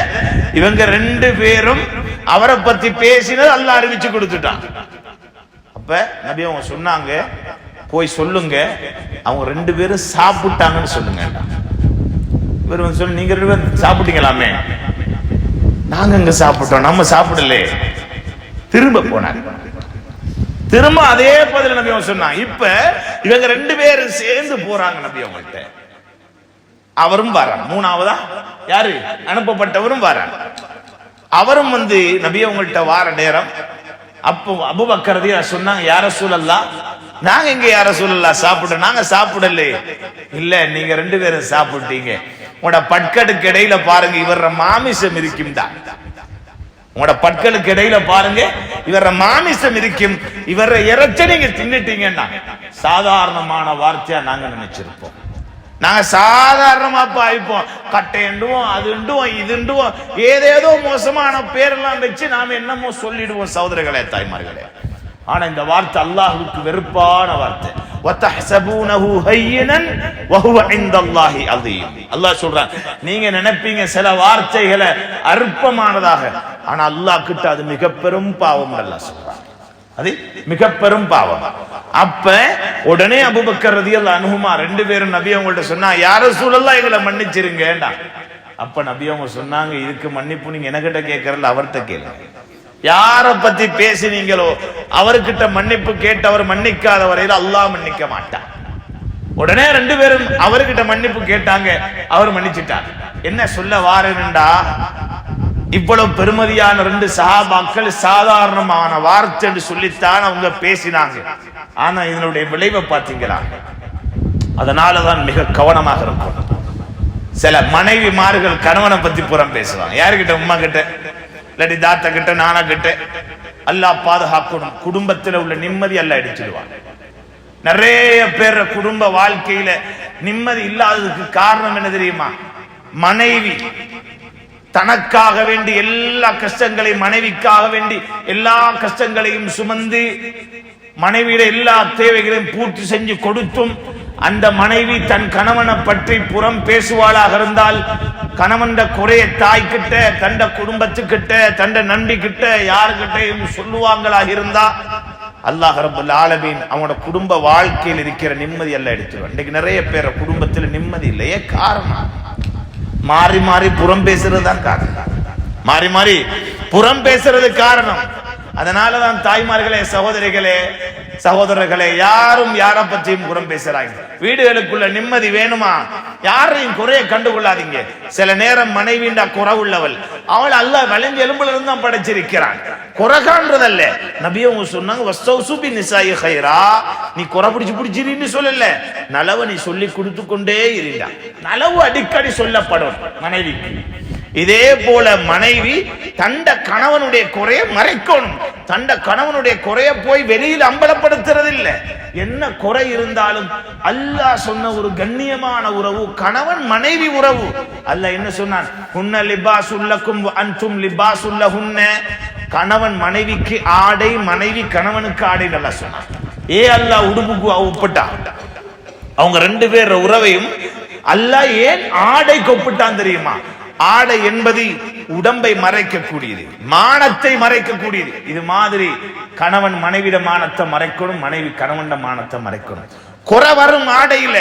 இவங்க 2 பேரும் அவரை பத்தி பேசினது அல்லாஹ் அறிவிச்சு கொடுத்துட்டான். அப்ப நபி அவங்க சொன்னாங்க, போய் சொல்லுங்க அவங்க 2 பேரும் சாப்பிட்டாங்கன்னு சொல்லுங்க. இவர் வந்து சொல்லு, நீங்க 2 பேரும் சாப்பிட்டீங்களாமே. நாங்க அங்க சாப்பிட்டோம், நம்ம சாப்பிடல. திரும்ப போனாங்க. திரும்ப அதே பதில் நபி அவங்க சொன்னாங்க. இப்ப இவங்க 2 பேரும் சேர்ந்து போறாங்க நபி அவங்கள்ட்ட. அவரும் வரான். 3ஆவதா யாரு? அனுப்பப்பட்டவரும் வரான். அவரும் வந்து நபி அவங்கள்ட்ட வார நேரம் அப்போ அபூபக்கர் ரலியல்லாஹு சொன்னாங்க, யா ரசூலல்லாஹ், நாங்க எங்க யா ரசூலல்லாஹ் சாப்பிட்டோம், நாங்க சாப்பிடல. இல்ல, நீங்க 2 பேரும் சாப்பிட்டீங்க. உங்களோட பட்களுக்கு இடையில பாருங்க, இவர மாமிசம் இருக்கும் தான். உங்களோட பட்களுக்கு இடையில பாருங்க, இவர மாமிசம் இருக்கும், இவர இறைச்சி நீங்க தின்னுட்டீங்கன்னா சாதாரணமான வார்த்தையா நாங்க நினைச்சிருப்போம். நாங்க சாதாரணமா பாய்ப்போம், கட்டைண்டுவோம், அதுண்டுவோம், இதுண்டுவோம், ஏதேதோ மோசமான பேரெல்லாம் வச்சு நாம என்னமோ சொல்லிடுவோம் சகோதரர்களே, தாய்மார்களே. ஆனா இந்த வார்த்தை அல்லாஹ்வுக்கு வெறுப்பான வார்த்தை. வதஹ்சபூனஹு ஹய்யினன் வஹுவ இன்தல்லாஹி அஸீம். அல்லாஹ் சொல்றான், நீங்க நினைப்பீங்க சில வார்த்தைகளை அற்பமானதாக, ஆனா அல்லாஹ் கிட்ட அது மிக பெரும் பாவம். அல்லாஹ் சொல்றான், அது மிக பெரும் பாவம். அப்ப உடனே அபூபக்கர் ரலியல்லாஹு அன்ஹுமா 2 பேரும் நபி அவங்கள்ட்ட சொன்னா, யா ரசூலல்லாஹ் எங்களை மன்னிச்சிருங்கடா. அப்ப நபி அவங்க சொன்னாங்க, இதுக்கு மன்னிப்பு நீங்க எனக்கிட்ட கேட்கறல, அவர்கிட்ட கேளுங்க. யார பத்தி பேசினீங்களோ அவர்கிட்ட மன்னிப்பு கேட்டவர் மன்னிக்காத வரையில் அல்லாஹ் மன்னிக்க மாட்டான். உடனே 2 பேரும் அவர்கிட்ட மன்னிப்பு கேட்டாங்க, அவர் மன்னிச்சிட்டார். என்ன சொல்ல வாரேன்டா, இவ்வளவு பெருமதியான 2 சஹாபாக்கள் சாதாரணமான வார்த்தை என்று சொல்லித்தான் அவங்க பேசினாங்க. ஆனா இதனுடைய விளைவை பார்த்தீங்களா? அதனாலதான் மிக கவனமாக இருக்கும். சில மனைவிமார்கள் கணவனை பத்தி புறம் பேசுவாங்க. யாருக்கிட்ட? உம்மா கிட்ட, இல்லாட்டி தாத்தா கிட்ட, நானா கிட்ட. அல்லாஹ் பாதுகாக்கணும். குடும்பத்தில் உள்ள நிம்மதி அல்லாஹ் எடுத்துடுவாங்க. நிறைய பேர் குடும்ப வாழ்க்கையில நிம்மதி இல்லாததுக்கு காரணம் என்ன தெரியுமா? மனைவி தனக்காக வேண்டி எல்லா கஷ்டங்களையும், மனைவிக்காக வேண்டி எல்லா கஷ்டங்களையும் சுமந்து மனைவியிட எல்லா தேவைகளையும் பூர்த்தி செஞ்சு கொடுத்தும் அந்த மனைவி தன் கணவனை பற்றி புறம் பேசுவாளாக இருந்தால், கணவன் குறைய தாய்கிட்ட, தண்ட குடும்பத்துக்கிட்ட, தண்ட நண்பி கிட்ட, யாருக்கிட்டையும் சொல்லுவாங்களாக இருந்தா அல்லாஹ் ரப்பல் ஆலமீன் அவனோட குடும்ப வாழ்க்கையில் இருக்கிற நிம்மதி எல்லாம் எடுத்துருவான். இன்னைக்கு நிறைய பேர் குடும்பத்தில் நிம்மதி இல்லையே. காரணம் மாறி மாறி புறம் பேசுறது தான் காரணம். மாறி மாறி புறம் பேசுறது காரணம். அதனாலதான் தாய்மார்களே, சகோதரர்களே, யாரும் யாரை பற்றியும் புறம் பேசுறாங்க. வீடுகளுக்குள்ள நிம்மதி வேணுமா? யாரையும் குறைய கண்டுகொள்ளாதீங்க. சில நேரம் மனைவிண்டா குறவுள்ளவள், அவள் அல்லாஹ் வளைஞ்ச எலும்புல இருந்து தான் படைச்சிருக்கிறான். குறகான்றதல்ல. நபி அவங்க சொன்னாங்க, வஸ்தௌசு பின் நிசாஇ கைரா, நீ குறை பிடிச்சிருன்னு சொல்லல, நலவை நீ சொல்லி கொடுத்து கொண்டே இருந்தா. நலவு அடிக்கடி சொல்லப்படும் மனைவிக்கு. இதே போல மனைவி தண்ட கணவனுடைய குறைய மறைக்கணும். தண்ட கணவனுடைய குறைய போய் வெளியில் அம்பலப்படுத்துறது இல்ல. என்ன குறை இருந்தாலும் அல்லாஹ் சொன்ன ஒரு கண்ணியமான உறவு கணவன் மனைவி உறவு. அல்லாஹ் என்ன சொன்னான்? ஹுன்ன லிபாசுல்லக்கும் அன்தும் லிபாசுல்லஹுன்ன. கணவன் மனைவிக்கு ஆடை, மனைவி கணவனுக்கு ஆடை அல்லாஹ் சொன்னான். அல்லாஹ் உடுப்புக்கு ஒப்பிட்டா? அவங்க ரெண்டு பேர் உறவையும் அல்லாஹ் ஏன் ஆடைக்கு ஒப்பிட்டான் தெரியுமா? ஆடை என்பது உடம்பை மறைக்கக்கூடியது, மானத்தை மறைக்கக்கூடியது. இது மாதிரி கணவன் மனைவிட மானத்தை மறைக்கணும், மனைவி கணவன் மானத்தை மறைக்கணும். குறை வரும் ஆடையில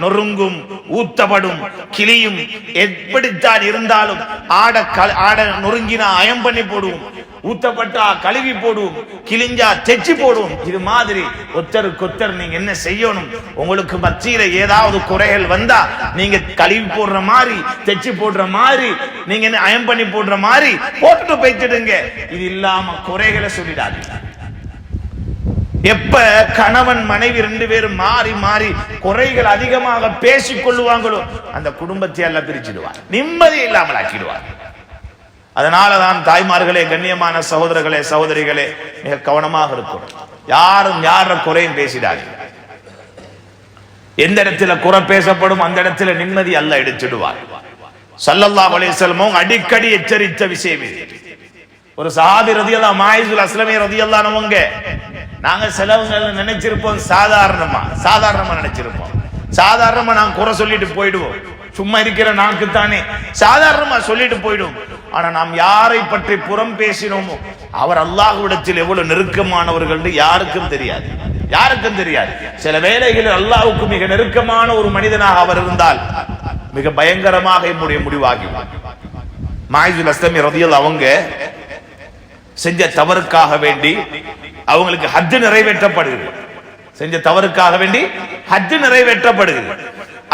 நொறுங்கும், ஊத்தப்படும், கிளியும். எப்படித்தான் இருந்தாலும் ஆடை நொறுங்கினா அயம் பண்ணி போடுவோம், ஊத்தப்பட்டா கழுவி போடுவோம், கிழிஞ்சா தெச்சி போடுவோம். இது மாதிரி ஒத்தருக்கு நீங்க என்ன செய்யணும்? உங்களுக்கு மத்தியில ஏதாவது குறைகள் வந்தா நீங்க கழுவி போடுற மாதிரி, தெச்சி போடுற மாதிரி, நீங்க என்ன அயம் பண்ணி போடுற மாதிரி போட்டுட்டு போயிட்டுடுங்க. இது இல்லாம குறைகளை சொல்லிடாதீங்க. எப்ப கணவன் மனைவி ரெண்டு பேரும் மாறி மாறி குறைகள் அதிகமாக பேசிக் கொள்ளுவாங்களோ அந்த குடும்பத்தை எல்லாம் பிரிச்சிடுவார், நிம்மதி இல்லாமல் ஆக்கிடுவார். அதனாலதான் தாய்மார்களே, கண்ணியமான சகோதரர்களே, சகோதரிகளே, மிக கவனமாக இருக்கும். யாரும் யார குறையும் பேசிடாது. எந்த இடத்துல குறை பேசப்படும் அந்த இடத்துல நிம்மதி அல்லாஹ் எடுத்துடுவார். ஸல்லல்லாஹு அலைஹி வஸல்லம் அடிக்கடி எச்சரித்த விஷயம் இது. ஒரு சஹாபி ரலியல்லாஹு மாயிசுல் அஸ்லமி ரலியல்லாஹு அன்ஹுங்க, நாங்க சிலவங்க நினைச்சிருப்போம் சாதாரணமா நினைச்சிருப்போம். சாதாரணமா நாங்க குறை சொல்லிட்டு போயிடுவோம். சும்மா இருக்கிற நாக்கு தானே சாதாரணமா சொல்லிட்டு போயிடுவோம். ஆனா நாம் யாரை பற்றி புறம் பேசினோமோ அவர் அல்லாஹ்விடத்தில் எவ்வளவு நெருக்கமானவர்கள் யாருக்கும் தெரியாது, யாருக்கும் தெரியாது. சில வேளைகளில் அல்லாஹ்வுக்கு மிக நெருக்கமான ஒரு மனிதனாக அவர் இருந்தால் மிக பயங்கரமாக என்னுடைய முடிவாகி. மாயிசுல் அஸ்லமி ரலியல்லாஹு அவங்க செஞ்ச தவறுக்காக வேண்டி அவங்களுக்கு ஹஜ் நிறைவேற்றப்படுகிறது. செஞ்ச தவறுக்காக வேண்டி ஹஜ் நிறைவேற்றப்படுகிறது.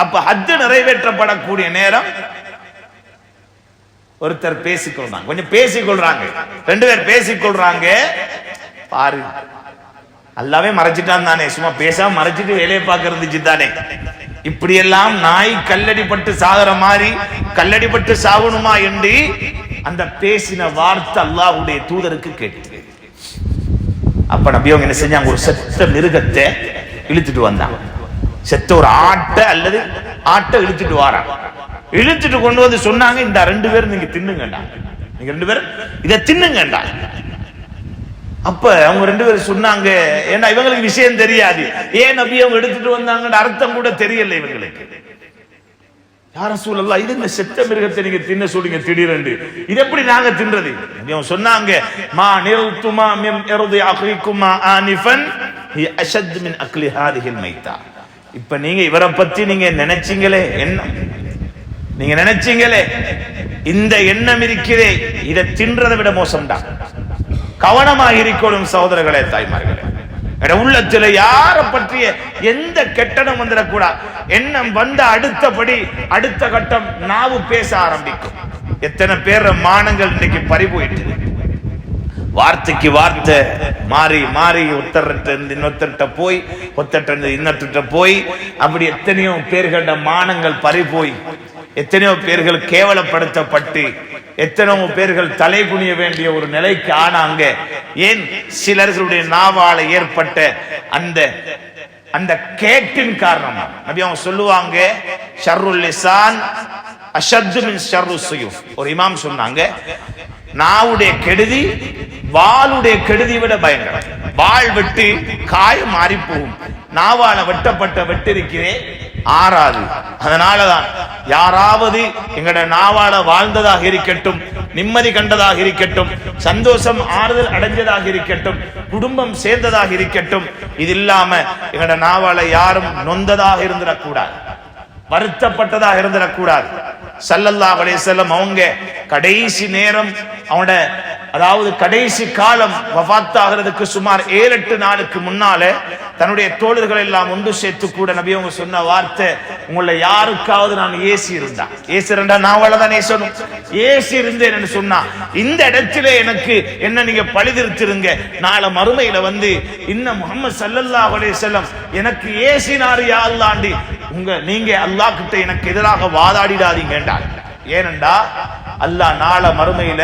அப்ப ஹஜ் நிறைவேற்றப்படக்கூடிய நேரம் ஒருத்தர் பேசிக்கொள்றாங்க, கொஞ்சம் பேசிக்கொள்றாங்க, ரெண்டு பேர் பேசிக்கொள்றாங்க. பாரு, அல்லாவே மறைச்சிட்டான் தானே, சும்மா பேசாம மறைச்சிட்டு வேலையை பார்க்க இருந்துச்சு தானே. இப்படியெல்லாம் நாய் கல்லடிப்பட்டு சாகிற மாதிரி கல்லடிப்பட்டு சாகணுமா என்று அந்த பேசின வார்த்தை அல்லாஹ்வுடைய தூதருக்கு கேட்டு. அப்ப நபி அவங்க என்ன செஞ்சாங்க? ஒரு செத்த மிருகத்தை இழுத்துட்டு வந்தாங்க. செத்த ஒரு ஆட்டை அல்லது ஆட்டை இழுத்துட்டு வாராங்க. இழுத்துட்டு கொண்டு வந்து சொன்னாங்க, இந்த ரெண்டு பேரும் நீங்க தின்னுங்கண்டா, நீங்க ரெண்டு பேரும் இதை தின்னுங்கண்டா. அப்ப அவங்க ரெண்டு பேரும் சொன்னாங்க, ஏன்னா இவங்களுக்கு விஷயம் தெரியாது, ஏன் நபி அவங்க எடுத்துட்டு வந்தாங்க அர்த்தம் கூட தெரியல இவங்களுக்கு. யார ரசூலல்லாஹ், இது இந்த செத்த மிருகத்தை நீங்க தின்ன சொல்றீங்க திடீரென்று, இது எப்படி நாங்க தின்றது? சொன்னாங்க, மா நில்துமா மின் இர்தி அக்ரிகுமா ஆனிஃபன் ஹி அஷத் மின் அக்லி ஹாதிஹில் மைத்தா. இப்ப நீங்க இவரை பத்தி நீங்க நினைச்சீங்களே, என்ன நீங்க நினைச்சீங்களே, இந்த எண்ணம் இருக்கிறே, இதை தின்றதை விட மோசம்தான். கவனமாக இருக்கணும் சகோதரர்களே, தாய்மார்களே. உள்ளத்துல யார பற்றிய எந்த கெட்டடம் வந்துடக்கூடாது. எண்ணம் வந்த அடுத்தபடி அடுத்த கட்டம் நாவு பேச ஆரம்பிக்கும். எத்தனை பேர் மானங்கள் இன்னைக்கு பறி போயிட்டு, வார்த்தைக்கு வார்த்தை மாறி மாறி ஒருத்தர்கிட்ட இருந்து இன்னொருத்தர்கிட்ட போய், ஒருத்தர்கிட்ட இன்னொருத்தர்கிட்ட போய், அப்படி எத்தனையோ பேர்களோட மானங்கள் பறி போய், எத்தனையோ பேர்கள் கேவலப்படுத்தப்பட்டு, எத்தனையோ பேர்கள் தலை குனிய வேண்டிய ஒரு நிலைக்கு ஆனாங்க. ஏன்? சிலர்களுடைய நாவால ஏற்பட்ட அந்த அந்த கேட்டின் காரணமா. நபி அவங்க சொல்லுவாங்க, ஷர்ருல் லிசான் அஷத்து மின் ஷர்ரு ஸுயூஃப். ஒரு இமாம் சொன்னாங்க, நாவுடைய கெடுதி வாளுடைய கெடுதி விட பயங்கரம். வாள் வெட்டு காயம் மாறி போகும், நாவால வெட்டப்பட்ட வெட்டிருக்கிறே ஆறாது. அதனாலதான் யாராவது எங்கட நாவால வாழ்ந்ததாக இருக்கட்டும், நிம்மதி கண்டதாக இருக்கட்டும், சந்தோஷம் ஆறுதல் அடைஞ்சதாக இருக்கட்டும், குடும்பம் சேர்ந்ததாக இருக்கட்டும், இது இல்லாம எங்கட நாவால யாரும் நொந்ததாக இருந்துடக்கூடாது, வருத்தப்பட்டதாக இருந்துடக்கூடாது. ஸல்லல்லாஹு அலைஹி வஸல்லம் அவங்க கடைசி நேரம், அவனோட அதாவது கடைசி காலம் வஃபாத்தாகிறதுக்கு சுமார் 7-8 நாளுக்கு முன்னால தன்னுடைய தோழர்கள் எல்லாம் ஒன்று சேர்த்து கூட நபி அவங்க சொன்ன வார்த்தை, உங்களை யாருக்காவது நான் ஏசி இருந்தா, ஏசி இருந்தா நான் தான் ஏசணும், ஏசி இருந்தேன் சொன்னா இந்த இடத்துல எனக்கு என்ன நீங்க பழிதிருத்திருங்க, நாளை மறுமையில வந்து இன்னும் முஹம்மது ஸல்லல்லாஹு அலைஹி வஸல்லம் எனக்கு ஏசினார் யா அல்லாஹ்ண்டி, நீங்க அல்லாஹ் கிட்ட எனக்கு எதிராக வாதாடிடாதீங்கன்றார். ஏனென்றா அல்லாஹ் நாளை மறுமையில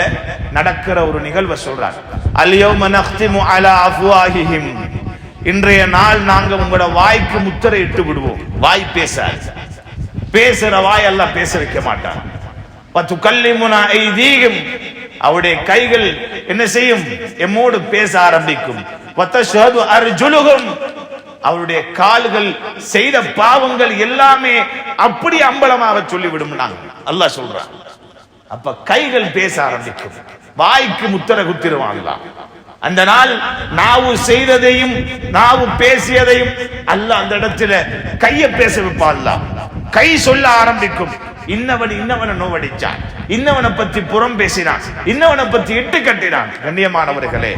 நடக்கிற ஒரு நிகழ்வை சொல்றார். அல்யௌம நக்திமு அலா அஃப்வாஹிஹிம், இன்றைய நாள் நாங்க உங்களோட வாய்க்கு முத்திரை இட்டு விடுவோம். வாய் பேசாது, பேசுற வாய் அல்லாஹ் பேச வைக்க மாட்டான். வதுகல்லிமுனா ஐதீஹிம், அவருடைய கைகள் என்ன செய்யும்? எம்மோடு பேச ஆரம்பிக்கும். வதஷ்ஹது அர்ஜுலுஹும், அவருடைய கால்கள் செய்த பாவங்கள் எல்லாமே அப்படி அம்பலமாக சொல்லிவிடும். அல்லாஹ் சொல்றான். அப்ப கைகள் பேச ஆரம்பிக்கும், வாய்க்கு முத்திரை குத்திருவாங்க. அந்த நாள் நாவு செய்ததையும் நாவு பேசியதையும் அல்லாஹ் அந்த இடத்துல கைய பேச வைப்பான். கை சொல்ல ஆரம்பிக்கும், இன்னவனை நோவடிச்சான், இன்னவனை பத்தி புறம் பேசினான், இன்னவனை பத்தி இட்டு கட்டினான். கண்ணியமானவர்களே,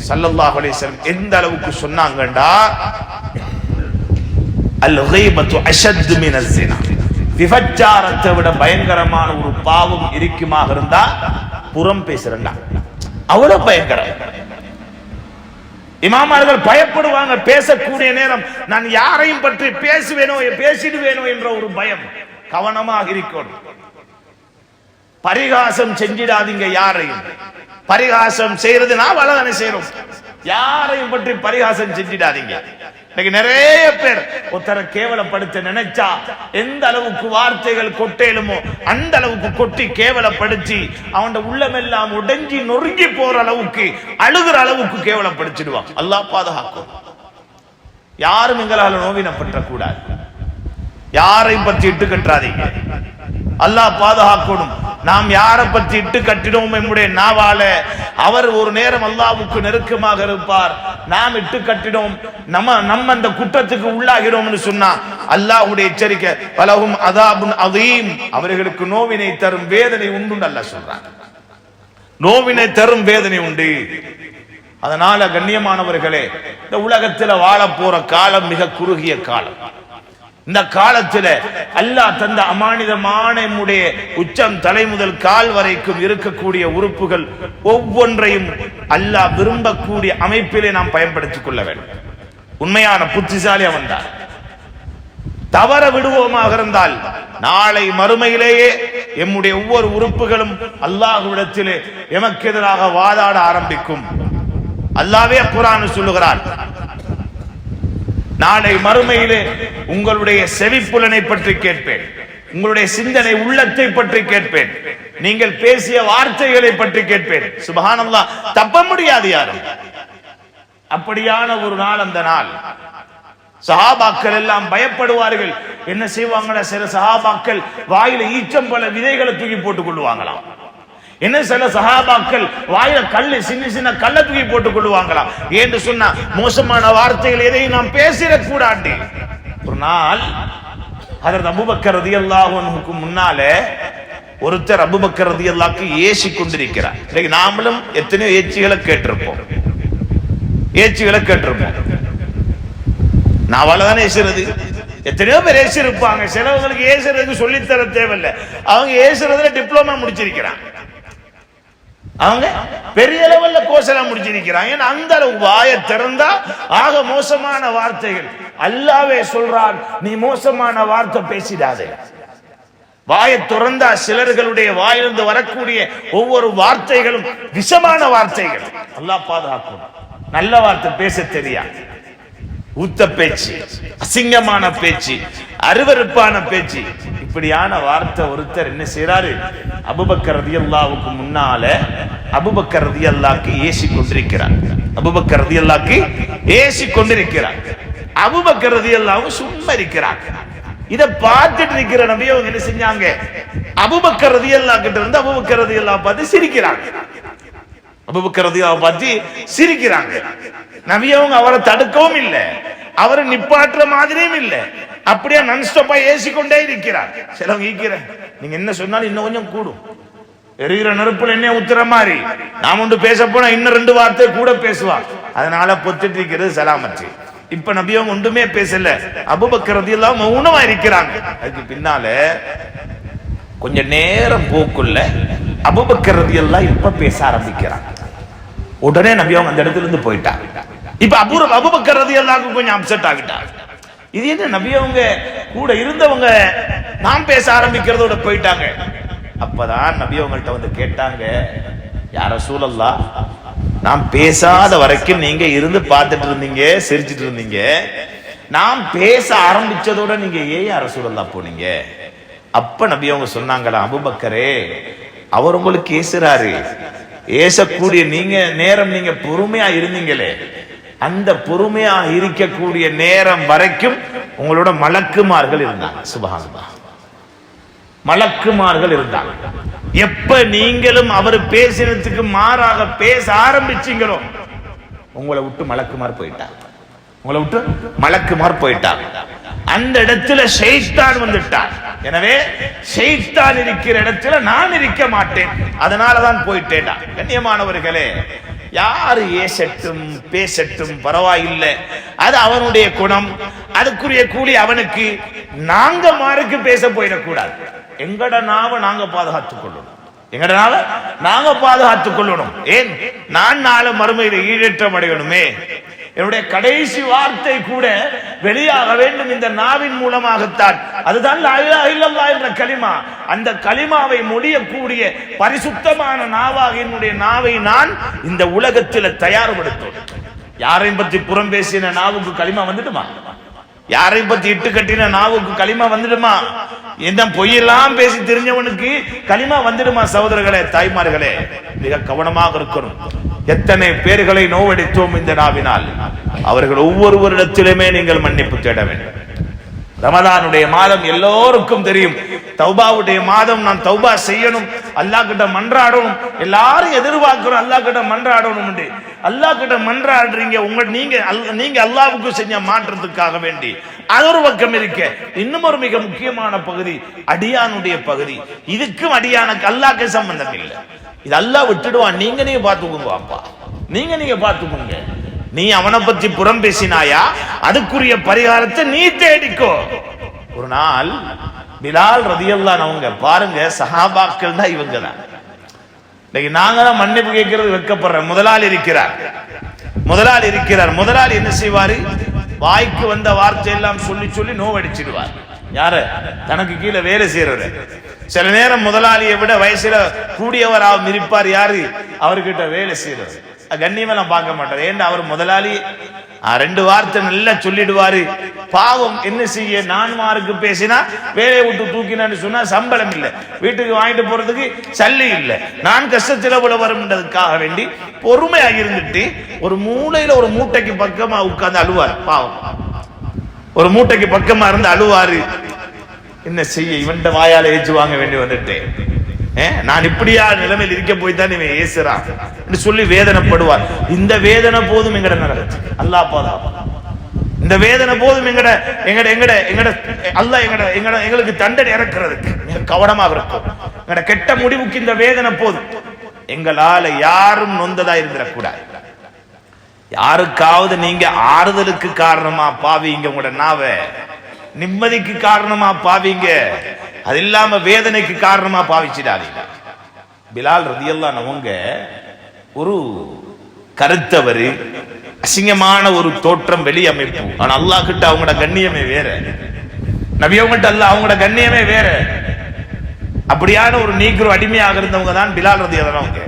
ஸல்லல்லாஹு அலைஹி வஸல்லம் எந்த அளவுக்கு சொன்னாங்கண்டா, அல்-கீபத்து அஷத் மின ஸினா, விபச்சாரத்தை விட பயங்கரமான ஒரு பாவம் இருக்குமாக இருந்தா புறம் பேசுறா. அவ்வளவு பயங்கரம். இமாமார்கள் பயப்படுவாங்க. பேசக்கூடிய நேரம் நான் யாரையும் பற்றி பேசிடுவேனோ என்ற ஒரு பயம். கவனமாக இருக்கணும். பரிகாசம் செஞ்சிடாதீங்க யாரையும். பரிகாசம் செய்யறது நான் வளதானே செய்யறோம். யாரையும் பற்றி பரிகாசம் செஞ்சிடாதீங்க. இன்னைக்கு நிறைய பேர் ஒருத்தரை கேவலப்படுத்த நினைச்சா எந்த அளவுக்கு வார்த்தைகள் கொட்டேலுமோ அந்த அளவுக்கு கொட்டி கேவலப்படுத்தி அவன் உள்ளமெல்லாம் உடைஞ்சி நொறுங்கி போற அளவுக்கு, அழுகிற அளவுக்கு கேவலப்படுத்திடுவான். அல்லாஹ் பாதுகாக்கும். யாரும் எங்களால நோவினப்பட்ட கூடாது. யாரையும் பற்றி இட்டு கட்டாதீங்க. அல்லாஹ் பாதுகாக்கணும். நாம் யாரை பற்றி இட்டு கட்டினோம் நம்முடைய நாவால, அவர் ஒரு நேரம் அல்லாஹ்வுக்கு நெருக்கமாக இருப்பார். நாம் இட்டு கட்டினோம், நம்ம அந்த குற்றத்துக்கு உள்ளாகிறோம்னு சொன்னா அல்லாஹ்வுடைய எச்சரிக்கை, பலஹும் அதாபுன் அதீம், அவர்களுக்கு நோவினை தரும் வேதனை உண்டு அல்லாஹ் சொல்றான். நோவினை தரும் வேதனை உண்டு. அதனால கண்ணியமானவர்களே, இந்த உலகத்தில் வாழ போற காலம் மிக குறுகிய காலம். இந்த காலத்துல அல்லாஹ் தந்த அமானிதமான நம்முடைய உச்சம் தலை முதல் கால் வரைக்கும் இருக்கக்கூடிய உறுப்புகள் ஒவ்வொன்றையும் அல்லாஹ் விரும்பக்கூடிய அமைப்பிலே நாம் பயன்படுத்திக் கொள்ள வேண்டும். உண்மையான புத்திசாலி அவன்தான். தவற விடுவோமாக இருந்தால் நாளை மறுமையிலேயே எம்முடைய ஒவ்வொரு உறுப்புகளும் அல்லாஹ்விடத்திலே எமக்கு எதிராக வாதாட ஆரம்பிக்கும். அல்லாஹ்வே குர்ஆன் சொல்லுகிறார், நாளை மறுமையிலே உங்களுடைய செவிப்புலனை பற்றி கேட்பேன், உங்களுடைய சிந்தனை உள்ளத்தை பற்றி கேட்பேன், நீங்கள் பேசிய வார்த்தைகளை பற்றி கேட்பேன். சுப்ஹானல்லாஹ், தப்ப முடியாது யாரும். அப்படியான ஒரு நாள் அந்த நாள். சஹாபாக்கள் எல்லாம் பயப்படுவார்கள். என்ன செய்வாங்களா, சில சஹாபாக்கள் வாயில ஈச்சம்பழ விதைகளை தூக்கி போட்டுக் கொள்வாங்களாம். என்ன சில சஹாபாக்கள் வாயில கல்லு, சின்ன சின்ன கல்லை தூக்கி போட்டுக் கொள்வாங்களாம். என்று சொன்னா மோசமான வார்த்தைகள் எதையும் நாம் பேசிடக்கூடாது. ஒரு நாள் ஹஜ்ரத் அபூபக்கர் ரலியல்லாஹு அன்ஹுக்கு முன்னாலே ஒருத்தர் அபூபக்கர் ரலியல்லாஹுக்கு ஏசி கொண்டிருக்கிறார். இன்னைக்கு நாமளும் எத்தனையோ ஏச்சிகளை கேட்டிருப்போம். நான் அவ்வளவுதானே ஏசுறது. எத்தனையோ பேர் ஏசி இருப்பாங்க. சிலவங்களுக்கு ஏசுறதுக்கு சொல்லித்தர தேவையில்லை. அவங்க ஏசுறதுல டிப்ளமா முடிச்சிருக்கிறாங்க. அவங்க பெரிய லெவல்ல கோர்ஸ் முடிச்சிருக்கிறாங்க. அந்த அளவு வாயை திறந்தா ஆக மோசமான வார்த்தைகள். அல்லாஹ்வே சொல்றான், நீ மோசமான வார்த்தை பேசிடாதே. வாயை திறந்தா சிலர்களுடைய வாயிலிருந்து வரக்கூடிய ஒவ்வொரு வார்த்தைகளும் விஷமான வார்த்தைகள். அல்லாஹ் பாதுகாக்கும். நல்ல வார்த்தை பேச தெரியாது. ஊத்த பேச்சு, அசிங்கமான பேச்சு, அருவருப்பான பேச்சு, இப்படியான வார்த்தை ஒருத்தர் என்ன செய்யறாரு, அபூபக்கர் ரலியல்லாஹுக்கு முன்னால அபூபக்கர் ரலியல்லாஹுக்கு ஏசி கொண்டிருக்கிறார். அபூபக்கர் ரலியல்லாஹுக்கு ஏசி கொண்டிருக்கிறார். அபூபக்கர் ரலியல்லாஹு சும்மா இருக்கிறார். இத பார்த்துட்டு இருக்கிற நபி அவங்க என்ன செஞ்சாங்க, அபூபக்கர் ரலியல்லாஹு கிட்ட இருந்து அபூபக்கர் ரலியல்லாஹு பார்த்து சிரிக்கிறாங்க. அபூபக்கர் ரலியல்லாஹு பார்த்து சிரிக்கிறாங்க. நபி அவங்க அவரை தடுக்கவும் இல்லை, அவரை நிப்பாட்டுற மாதிரியும் இல்லை. அப்படியே நன்ஸ்டாப்பா ஏசிக்கொண்டே இருக்கிறார். சிலவங்க ஈக்கிற, நீங்க என்ன சொன்னாலும் இன்னும் கொஞ்சம் கூடும். எரிகிற நெருப்புல என்ன ஊத்துற மாதிரி நாம ஒன்று பேச போனா இன்னும் 2 வார்த்தை கூட பேசுவான். அதனால பொத்திட்டு இருக்கிறது சலாமத்து. இப்ப நபி அவங்க ஒன்றுமே பேசல. அபூபக்கர் ரலியல்லாஹு மௌனமா இருக்கிறாங்க. அதுக்கு பின்னால கொஞ்ச நேரம் போக்குள்ள அபூபக்கர் ரலியல்லாஹு இப்ப பேச ஆரம்பிக்கிறாங்க. உடனே நபி அவங்க அந்த இடத்துல இருந்து போயிட்டாங்க. இப்ப அபூபக்கர் ரலியல்லாஹு கொஞ்சம் அப்செட் ஆகிட்டாங்க. இது என்ன, நபி அவங்க கூட இருந்தவங்க நாம் பேச ஆரம்பிக்கிறதோட போயிட்டாங்க. அப்பதான் நபி அவங்கள்ட்ட வந்து கேட்டாங்க, யா ரசூலல்லாஹ், நான் பேசாத வரைக்கும் நீங்க இருந்து பார்த்துட்டு இருந்தீங்க, சிரிச்சிட்டு இருந்தீங்க. நான் பேச ஆரம்பிச்சதோட நீங்க ஏன் ரசூலுல்லாஹ் போனீங்க? அப்ப நபி அவங்க சொன்னாங்களா, அபூபக்கரே அவர் உங்களுக்கு ஏசுறாரு, ஏசக்கூடிய நீங்க நேரம் நீங்க பொறுமையா இருந்தீங்களே, அந்த பொறுமையா இருக்கக்கூடிய நேரம் வரைக்கும் உங்களோட மலக்குமார்கள் இருந்தாங்க. சுப்ஹானல்லாஹ், மலக்குமார்கள் இருந்தாங்க. எப்ப நீங்களும் அவர் பேசினதுக்கு மாறாக பேச ஆரம்பிச்சீங்களோ உங்களை விட்டு மலக்குமார் போயிட்டாங்க, உங்களை விட்டு மலக்குமார் போயிட்டாங்க. அந்த இடத்துல ஷைத்தான் வந்துட்டான். எனவே ஷைத்தான் இருக்கிற இடத்துல நான் இருக்க மாட்டேன், அதனாலதான் போயிட்டேடா. கண்ணியமானவர்களே, யாரு ஏசட்டும் பேசட்டும் பரவாயில்லை, அது அவனுடைய குணம், அதுக்குரிய கூலி அவனுக்கு. நாங்க மாருக்கு பேச போயிடக்கூடாது. எங்கட நாவை நாங்க பாதுகாத்துக் கொள்ளணும், எங்கட நாவை நாங்க பாதுகாத்துக் கொள்ளணும். ஏன், நான் நாளை மறுமையில ஈடேற்றம் அடையணுமே. என்னுடைய கடைசி வார்த்தை கூட வெளியாக வேண்டும் இந்த நாவின் மூலமாகத்தான். அதுதான் லா இலாஹ இல்லல்லாஹ் என்ற கலிமா. அந்த கலிமாவை முடியக்கூடிய பரிசுத்தமான நாவாக என்னுடைய நாவை நான் இந்த உலகத்தில் தயார்படுத்தும். யாரையும் பற்றி புறம் பேசின நாவுக்கு கலிமா வந்துடுமா? யாரையும் பத்தி இட்டு கட்டின நாவுக்கு களிமா வந்துடுமா? என்ன பொய்யெல்லாம் பேசி தெரிஞ்சவனுக்கு களிமா வந்துடுமா? சகோதரர்களே, தாய்மார்களே, மிக கவனமாக இருக்கணும். எத்தனை பேர்களை நோவடித்தோம் இந்த நாவினால். அவர்கள் ஒவ்வொருவரிடத்திலுமே நீங்கள் மன்னிப்பு தேட வேண்டும். ரமதானுடைய மாதம் எல்லோருக்கும் தெரியும். தௌபாவுடைய மாதம். நான் தௌபா செய்யணும், அல்லாஹ் கிட்ட மன்றாடணும். எல்லாரும் எதிர்பார்க்கிறோம் அல்லாஹ் கிட்ட மன்றாடணும். அல்லாஹ் கிட்ட மன்றாடுறீங்க, நீங்க அல்லாஹ்வுக்கு செஞ்ச மாற்றத்துக்காக வேண்டி. அது ஒரு பக்கம் இருக்க, இன்னும் ஒரு மிக முக்கியமான பகுதி அடியானுடைய பகுதி. இதுக்கும் அடியானுக்கு அல்லாஹ்க்கு சம்பந்தம் இல்லை. இது அல்லாஹ் விட்டுடுவான். நீங்க பார்த்துக்கோங்க அப்பா, நீங்க பார்த்துக்கோங்க. நீ அவனை பற்றி புறம் பேசினாயா, அதுக்குரிய பரிகாரத்தை நீ தேடிக்கோ. ஒரு நாள் பிலால் ரலியல்லாஹு அவங்க பாருங்க, சஹாபாக்கள் தான் இவங்க தான். இன்னைக்கு நாங்க தான் மன்னிப்பு கேட்கறது வெட்கப்படுற. முதலாளி இருக்கிறார். முதலாளி என்ன செய்வாரு? வாய்க்கு வந்த வார்த்தை எல்லாம் சொல்லி சொல்லி நோவடிச்சிடுவார். யாரு? தனக்கு கீழே வேலை செய்யறது. சில நேரம் முதலாளியை விட வயசுல கூடியவராக இருப்பார். யாரு? அவர்கிட்ட வேலை செய்யறது. கண்ணியமெல்லாம் பார்க்க மாட்டார். ஏன்னா அவர் முதலாளி. 2 வார்த்தை நல்லா சொல்லிடுவாரு. பாவம் என்ன செய்ய, நான் மாருக்கு பேசினா வேலையை விட்டு தூக்கினான்னு சொன்னா சம்பளம் இல்லை, வீட்டுக்கு வாங்கிட்டு போறதுக்கு சல்லி இல்லை, நான் கஷ்டத்தில் விட வரும்ன்றதுக்காக வேண்டி பொறுமையாக இருந்துட்டு ஒரு மூலையில ஒரு மூட்டைக்கு பக்கமா உட்கார்ந்து அழுவார். பாவம், ஒரு மூட்டைக்கு பக்கமா இருந்து அழுவாரு. என்ன செய்ய, இவன்ட வாயால ஏச்சு வாங்க வேண்டி வந்துட்டேன், நான் இப்படியா நிலைமையில் இருக்க போய் தான் இவன் ஏசுறான் சொல்லி வேதனைப்படுவார். இந்த வேதனை போதும் எங்கட நரகத்துக்கு. அல்லாஹ் பாதுகாப்பான். இந்த வேதனை போதும் அல்லாஹ் எங்களுக்கு தண்டனை இறக்குறதுக்கு. கவனமாக இருக்கும். எங்கட கெட்ட முடிவுக்கு இந்த வேதனை போதும். எங்களால யாரும் நொந்ததா இருந்துடக்கூடாது. யாருக்காவது நீங்க ஆறுதலுக்கு காரணமா பாவீங்க, உங்களோட நாவ நிம்மதிக்கு காரணமா பாவீங்க, அது இல்லாம வேதனைக்கு காரணமா பாவிச்சிடாதீங்க. பிலால் ரலியல்லாஹு அவங்க ஒரு கருத்தவர், அசிங்கமான ஒரு தோற்றம், வெளி அமைப்பு. ஆனா அல்லாஹ் கிட்ட அவங்களோட கண்ணியமே வேற, நபி அவங்கள்ட்ட அல்லாஹ் அவங்களோட கண்ணியமே வேற. அப்படியான ஒரு நீக்ரோ அடிமையாக இருந்தவங்க தான் பிலால் ரலியல்லாஹு அவங்க.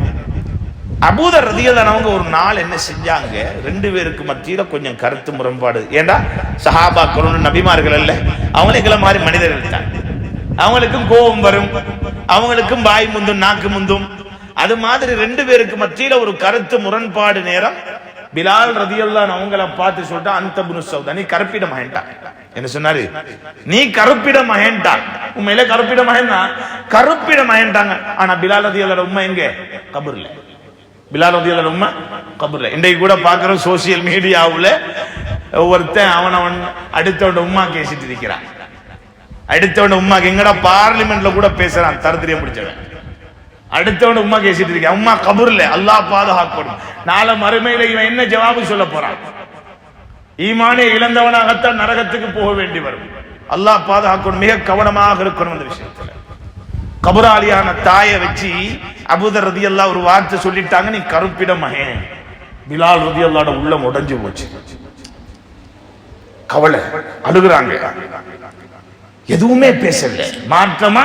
அபூதர் ரலியல்லாஹு அவங்க ஒரு நாள் என்ன செஞ்சாங்க, 2 பேருக்கு மத்தியில கொஞ்சம் கருத்து முரண்பாடு. ஏண்டா சஹாபாக்கள் நபிமார்கள் அல்ல, அவங்களே எங்களை மாதிரி மனிதர்கள் தான். அவங்களுக்கும் கோபம் வரும், அவங்களுக்கும் வாய் முந்தும் நாக்கு முந்தும். அது மாதிரி 2 பேருக்கு மத்தியில ஒரு கருத்து முரண்பாடு நேரம். பிலால் ரலியல்லாஹு அவங்கள பார்த்து சொல்லிட்டா, அந்த இப்னு சௌதா, நீ கருப்பிட மகன்டா. என்ன சொன்னாரு? நீ கருப்பிட மகன்டா. உண்மையில கருப்பிட மகன்னா கருப்பிட மகன்டாங்க. ஆனா பிலால் ரலியல்லாஹு உம்மா எங்க? கபர்ல. பிலால் ரலியல்லாஹு உம்மா கபர்ல. இன்றைக்கு கூட பாக்குறோம் சோசியல் மீடியாவுல ஒவ்வொருத்தன் அவன் அடுத்தவன் உம்மா பேசிட்டு இருக்கிறான். அடுத்தவன் உம்மா எங்கடா பார்லிமெண்ட்ல கூட பேசுறான், தரத்திரியம் பிடிச்சவன். அடுத்தவன் உம்மா பேசிட்டு இருக்கான். உம்மா கபூர்ல. அல்லாஹ் பாதுகாக்கணும். நாளை மறுமையில இவன் என்ன ஜவாபு சொல்ல போறான்? ஈமானை இழந்தவனாகத்தான் நரகத்துக்கு போக வேண்டி வரும். அல்லாஹ் பாதுகாக்கணும். மிக கவனமாக இருக்கணும் இந்த விஷயத்துல. கபராலியான தாயை வச்சு அபூதர் ரலியல்லாஹு ஒரு வார்த்தை சொல்லிட்டாங்க, நீ கருப்பிட மகன். பிலால் ரலியல்லாஹு உள்ளம் உடைஞ்சு போச்சு. கவலை, அழுகுறாங்க. எதுவுமே பேசல. மாற்றமா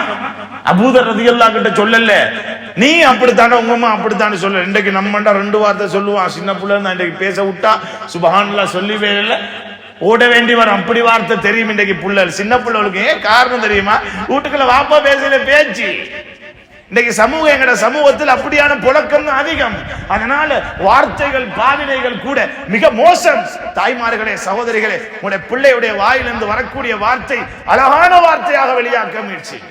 அபூதர் ரலியல்லாஹு கிட்ட சொல்லல, நீ அப்படித்தானே உங்க அம்மா அப்படித்தானே சொல்ல. இன்றைக்கு நம்மண்டா 2 வார்த்தை சொல்லுவான், சின்ன பிள்ளை இன்றைக்கு பேச விட்டா சுபஹானல்லாஹ் சொல்லவே இல்லை, ஓட வேண்டி வரும். அப்படி வார்த்தை தெரியும் இன்றைக்கு புள்ளல், சின்ன பிள்ளைகளுக்கு. ஏன் காரணம் தெரியுமா? வீட்டுக்குள்ள வாப்பா பேசுற பேச்சு. இன்னைக்கு சமூகம், எங்கட சமூகத்தில் அப்படியான புழக்கம் அதிகம். அதனால வார்த்தைகள் பாவினைகள் கூட மிக மோசம். தாய்மார்களே, சகோதரிகளே, உங்களுடைய பிள்ளையுடைய வாயிலிருந்து வரக்கூடிய வார்த்தை அழகான வார்த்தையாக வெளியாக்க முயற்சிங்க.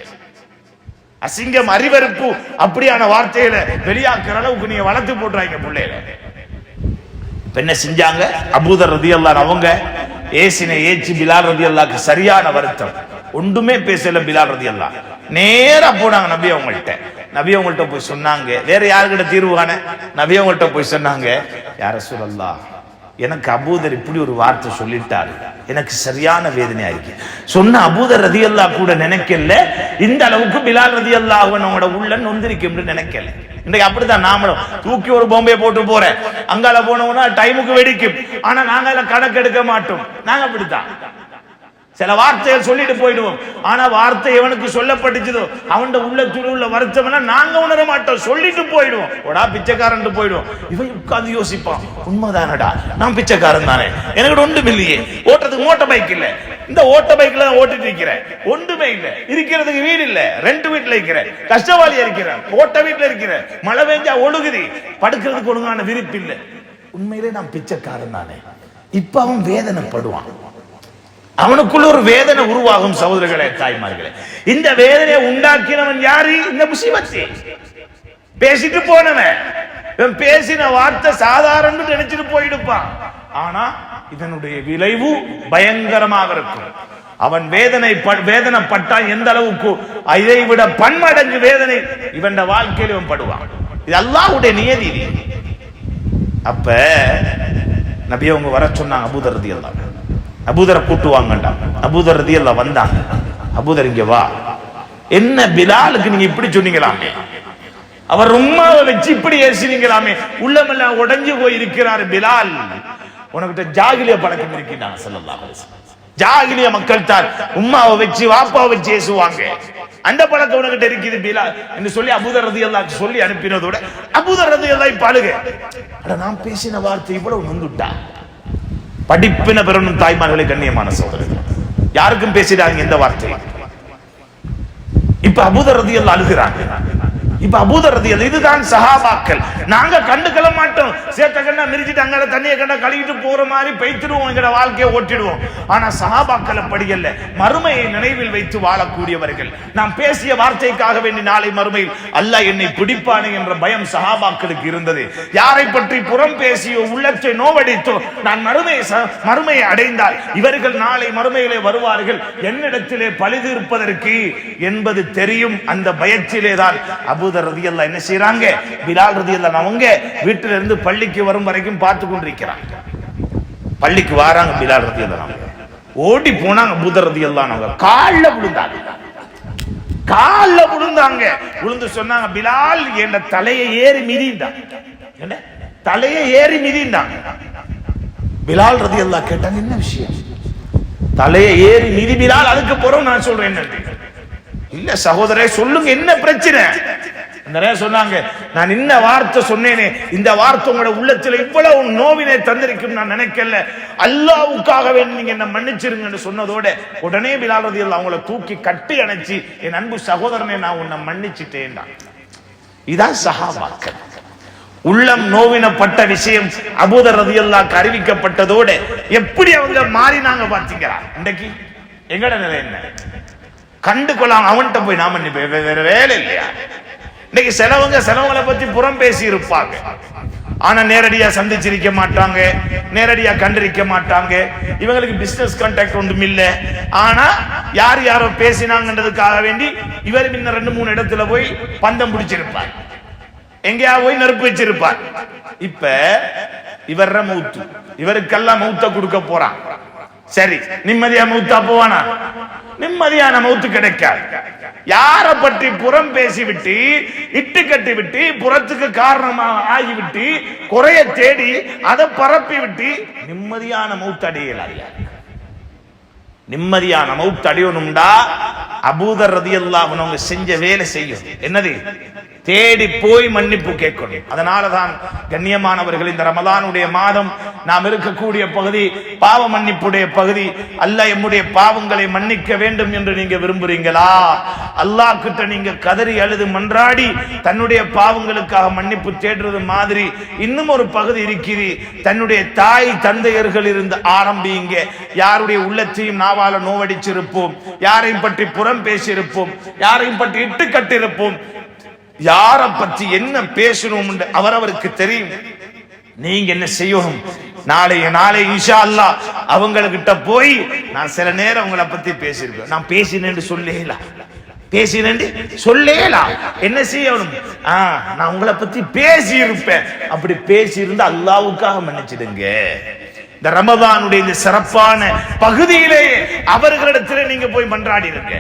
அசிங்கம், அறிவறுப்பு அப்படியான வார்த்தைகளை வெளியாக்குற அளவுக்கு நீங்க வளர்த்து போட்டுறாங்க பிள்ளைகளை. என்ன செஞ்சாங்க? அபூதர் ரலியல்லாஹு அவங்க ஏசினை ஏச்சி பிலால் ரலியல்லாஹுக்கு சரியான வருத்தம். ஒன்றுமே பேசல பிலால் ரலியல்லாஹு. நேரா போனாங்க நபி அவங்கள்ட்ட. நபி அவங்கள்ட்ட போய் சொன்னாங்க, வேற யாருக்கிட்ட தீர்வு காண? நபி அவங்கள்ட்ட போய் சொன்னாங்க, யா ரசூலல்லாஹ், எனக்கு அபூதர் இப்படி ஒரு வார்த்தை சொல்லிட்டாரு, எனக்கு சரியான வேதனையா இருக்கு. சொன்ன அபூதர் ரலியல்லாஹு கூட நினைக்கல இந்த அளவுக்கு பிலால் ரலியல்லாஹு அவங்களோட உள்ள நொந்திருக்கும் நினைக்கல. இன்னைக்கு அப்படித்தான் நாமளும் தூக்கி ஒரு பொம்பையை போட்டு போறேன், அங்கால போனோம்னா டைமுக்கு வெடிக்கும். ஆனா நாங்க கணக்கு எடுக்க மாட்டோம். நாங்க அப்படித்தான் சில வார்த்தைகள் சொல்லிட்டு போயிடுவோம். ஆனா வார்த்தை எவனுக்கு சொல்லப்பட்டுச்சதோ அவன் உள்ளத்துல உள்ள வருத்தம் நாங்க உணர மாட்டோம், சொல்லிட்டு போயிடுவோம். ஒடா பிச்சைக்காரன் போயிடுவோம். இவன் உட்கார்ந்து யோசிப்பான், உண்மைதானடா நான் பிச்சைக்காரன் தானே, எனக்கு ஒன்றும் இல்லையே, ஓட்டுறதுக்கு மோட்டார் பைக் இல்ல, இந்த ஓட்ட பைக்ல ஓட்டிட்டு இருக்கிறேன், ஒன்றுமே இல்ல, இருக்கிறதுக்கு வீடு இல்ல, ரெண்டு வீட்டுல இருக்கிறேன், கஷ்டவாளியா இருக்கிறேன், ஓட்ட வீட்டுல இருக்கிறேன், மழை பெஞ்சா ஒழுகுதி, படுக்கிறதுக்கு ஒழுங்கான விரிப்பு இல்ல, உண்மையிலே நான் பிச்சைக்காரன் தானே. இப்ப அவன் வேதனைப்படுவான், அவனுக்குள்ள ஒரு வேதனை உருவாகும். சகோதரர்களே, தாய்மார்களே, இந்த வேதனையை உண்டாக்கினவன் யாரு? இந்த முசீபத்து. பேசிட்டு போனவன் பேசின வார்த்தை சாதாரண நினைச்சிட்டு போயிடுப்பான். ஆனா இதனுடைய விளைவு பயங்கரமாக இருக்கும். அவன் வேதனைப்பட்டான் எந்த அளவுக்கு, இதை விட பன்மடங்கு வேதனை இவன் வாழ்க்கையில் இவன் படுவான். இது அல்லாஹ்வுடைய நியதி. அப்ப நபி அவங்க வர சொன்னாங்க அபூதர் ரலியல்லாஹு. அபூதரை கூட்டுவாங்கண்டா. அபூதர் ரலியல்லாஹு வந்தாங்க. அபூதர் இங்க வா. என்ன பிலாலுக்கு நீங்க இப்படி சொன்னீங்களாமே, அவர் உம்மாவை வச்சு இப்படி ஏசினீங்களாமே, உள்ளமெல்லாம் உடைஞ்சு போய் இருக்கிறார் பிலால். உனக்கிட்ட ஜாகிலிய பழக்கம் இருக்கின்றாங்க ஸல்லல்லாஹு அலைஹி வஸல்லம். ஜாகிலிய மக்கள் தான் உம்மாவை வச்சு வாப்பாவை வச்சு ஏசுவாங்க. அந்த பழக்கம் உனக்கிட்ட இருக்குது பிலால் என்று சொல்லி அபூதர் ரலியல்லாஹு சொல்லி அனுப்பினதோட அபூதர் ரலியல்லாஹு பாலுக, அட நான் பேசின வார்த்தை இவ்வளவு நொந்துட்டா. படிப்பின பெறணும் தாய்மார்களை, கண்ணியமான சகோதரர்கள், யாருக்கும் பேசிடாங்க இந்த வார்த்தை. இப்ப அபூதர் ரலியல்லாஹு அழுகிறாங்க. இப்ப அபூதர் ரலியல்லாஹு, இதுதான் சஹாபாக்கள். நாங்க கண்டுக்கல மாட்டோம், சேத்த கண்ணா மிரிச்சிட்டு அங்க தண்ணியை கண்டா கழுவிட்டு போற மாதிரி பைத்திடுவோம், எங்கட வாழ்க்கையை ஓட்டிடுவோம். ஆனா சஹாபாக்கள் அப்படி அல்ல, மறுமையை நினைவில் வைத்து வாழக்கூடியவர்கள். நாம் பேசிய வார்த்தைக்காக வேண்டி நாளை மறுமையில் அல்லாஹ் என்னை பிடிப்பானே என்ற பயம் சஹாபாக்களுக்கு இருந்தது. யாரை பற்றி புறம் பேசியோ உள்ளத்தை நோவடித்தோ நான் மறுமையை அடைந்தால் இவர்கள் நாளை மறுமையிலே வருவார்கள் என்னிடத்திலே பழிதீர்ப்பதற்கு என்பது தெரியும். அந்த பயத்திலே தான் அபூதர் ரலியல்லாஹு என்ன செய்றாங்க, பிலால் ரலியல்லாஹு அவங்க வீட்டில இருந்து பள்ளிக்கு வரும் வரைக்கும் பார்த்து கொண்டிருக்கிறாங்க. பள்ளிக்கு வராங்க பிலால் ரலியல்லாஹு, ஓடி போனாங்க அபூதர் ரலியல்லாஹு அவங்க கால்ல விழுந்தாங்க. விழுந்து சொன்னாங்க, பிலால் என்ற தலையை ஏறி மிதிந்தாங்க. என்ன தலையை ஏறி மிதிந்தாங்க. பிலால் ரலியல்லாஹு கேட்டாங்க, என்ன விஷயம்? தலையை ஏறி மிதி பிலால், அதுக்கு பிறகு நான் சொல்றேன் என்ன. இல்ல சகோதரே சொல்லுங்க, என்ன பிரச்சனை? சொன்னாங்க, நான் இன்ன வார்த்தை சொன்னேனே, இந்த வார்த்தை உங்களோட உள்ளத்துல இவ்வளவு நோவினை தந்திருக்கும் நான் நினைக்கல, அல்லாஹ்வுக்காக வேண்டி நீங்க என்ன மன்னிச்சிருங்கன்னு சொன்னதோட உடனே பிலால் ரலியல்லாஹு அவங்கள தூக்கி கட்டி அணைச்சி, என் அன்பு சகோதரனே நான் உன்னை மன்னிச்சிட்டேன். இதான் சஹாபாக்கள். உள்ளம் நோவினப்பட்ட விஷயம் அபூதர் ரலியல்லாஹு அறிவிக்கப்பட்டதோட எப்படி அவங்க மாறினாங்க பாத்தீங்களா? இன்றைக்கு எங்கட நிலை என்ன? கண்டு கொள்ளாம அவன்கிட்ட போய் நாம வேற வேலை இல்லையா? இன்னைக்கு செலவுகளை பத்தி புறம் பேசி இருப்பாங்க, ஆனா நேரடியா சந்திச்சிருக்க மாட்டாங்க, நேரடியா கண்டிருக்க மாட்டாங்க. இவங்களுக்கு பிசினஸ் கான்டாக்ட் ஒன்றும் இல்ல. ஆனா யாரோ பேசினாங்கன்றதுக்காக வேண்டி இவர் இன்னும் 2-3 இடத்துல போய் பந்தம் பிடிச்சிருப்பார், எங்கேயா போய் நெருப்பு வச்சிருப்பார். இப்ப இவர மௌத்து, இவருக்கெல்லாம் மௌத்த கொடுக்க போறான். சரி, நிம்மதியா மௌத்தா போவானா? நிம்மதியான மௌத்து கிடைக்காது. யார பற்றி புறம் பேசிவிட்டு இட்டு கட்டி விட்டு புறத்துக்கு காரணமாக ஆகிவிட்டு குறைய தேடி அதை பரப்பி விட்டு நிம்மதியான மௌத்து அடையலாம். நிம்மதியான மௌத் அடையணும்டா அபூதர் ரலியல்லாஹு அன்ஹு அவங்க செஞ்ச வேலை செய்யும். என்னது? தேடி போய் மன்னிப்பு கேட்கணும். அதனாலதான் கண்ணியமானவர்கள், இந்த ரமலானுடைய மாதம் நாம் இருக்கக்கூடிய பகுதி பாவ மன்னிப்புடைய பகுதி. அல்லாஹ் நம்முடைய பாவங்களை மன்னிக்க வேண்டும் என்று நீங்க விரும்புறீங்களா? அல்லாஹ் கிட்ட நீங்க கதறி அழுது மன்றாடி தன்னுடைய பாவங்களுக்காக மன்னிப்பு தேடுறது மாதிரி இன்னும் ஒரு பகுதி இருக்குது. தன்னுடைய தாய் தந்தையர்கள் இருந்து ஆரம்பிங்க. யாருடைய உள்ளத்தையும் நாவால நோவடிச்சிருப்போம், யாரையும் பற்றி புறம் பேசியிருப்போம், யாரையும் பற்றி இட்டு கட்டிருப்போம், யாரை பற்றி என்ன பேசணும் அவரவருக்கு தெரியும். நீங்க என்ன செய்யணும்? நாளை இன்ஷா அல்லாஹ் அவங்ககிட்ட போய் நான் சில நேரம் உங்களை பத்தி பேசியிருக்கேன், நான் பேசினேன்னு சொல்லேலாம் என்ன செய்யணும்? நான் உங்களை பத்தி பேசி இருப்பேன். அப்படி பேசி இருந்தா அல்லாஹ்வுக்காக மன்னிச்சிடுங்க. இந்த ரமதானுடைய இந்த சிறப்பான பகுதியிலேயே அவர்களிடத்துல நீங்க போய் மன்றாடிடுங்க.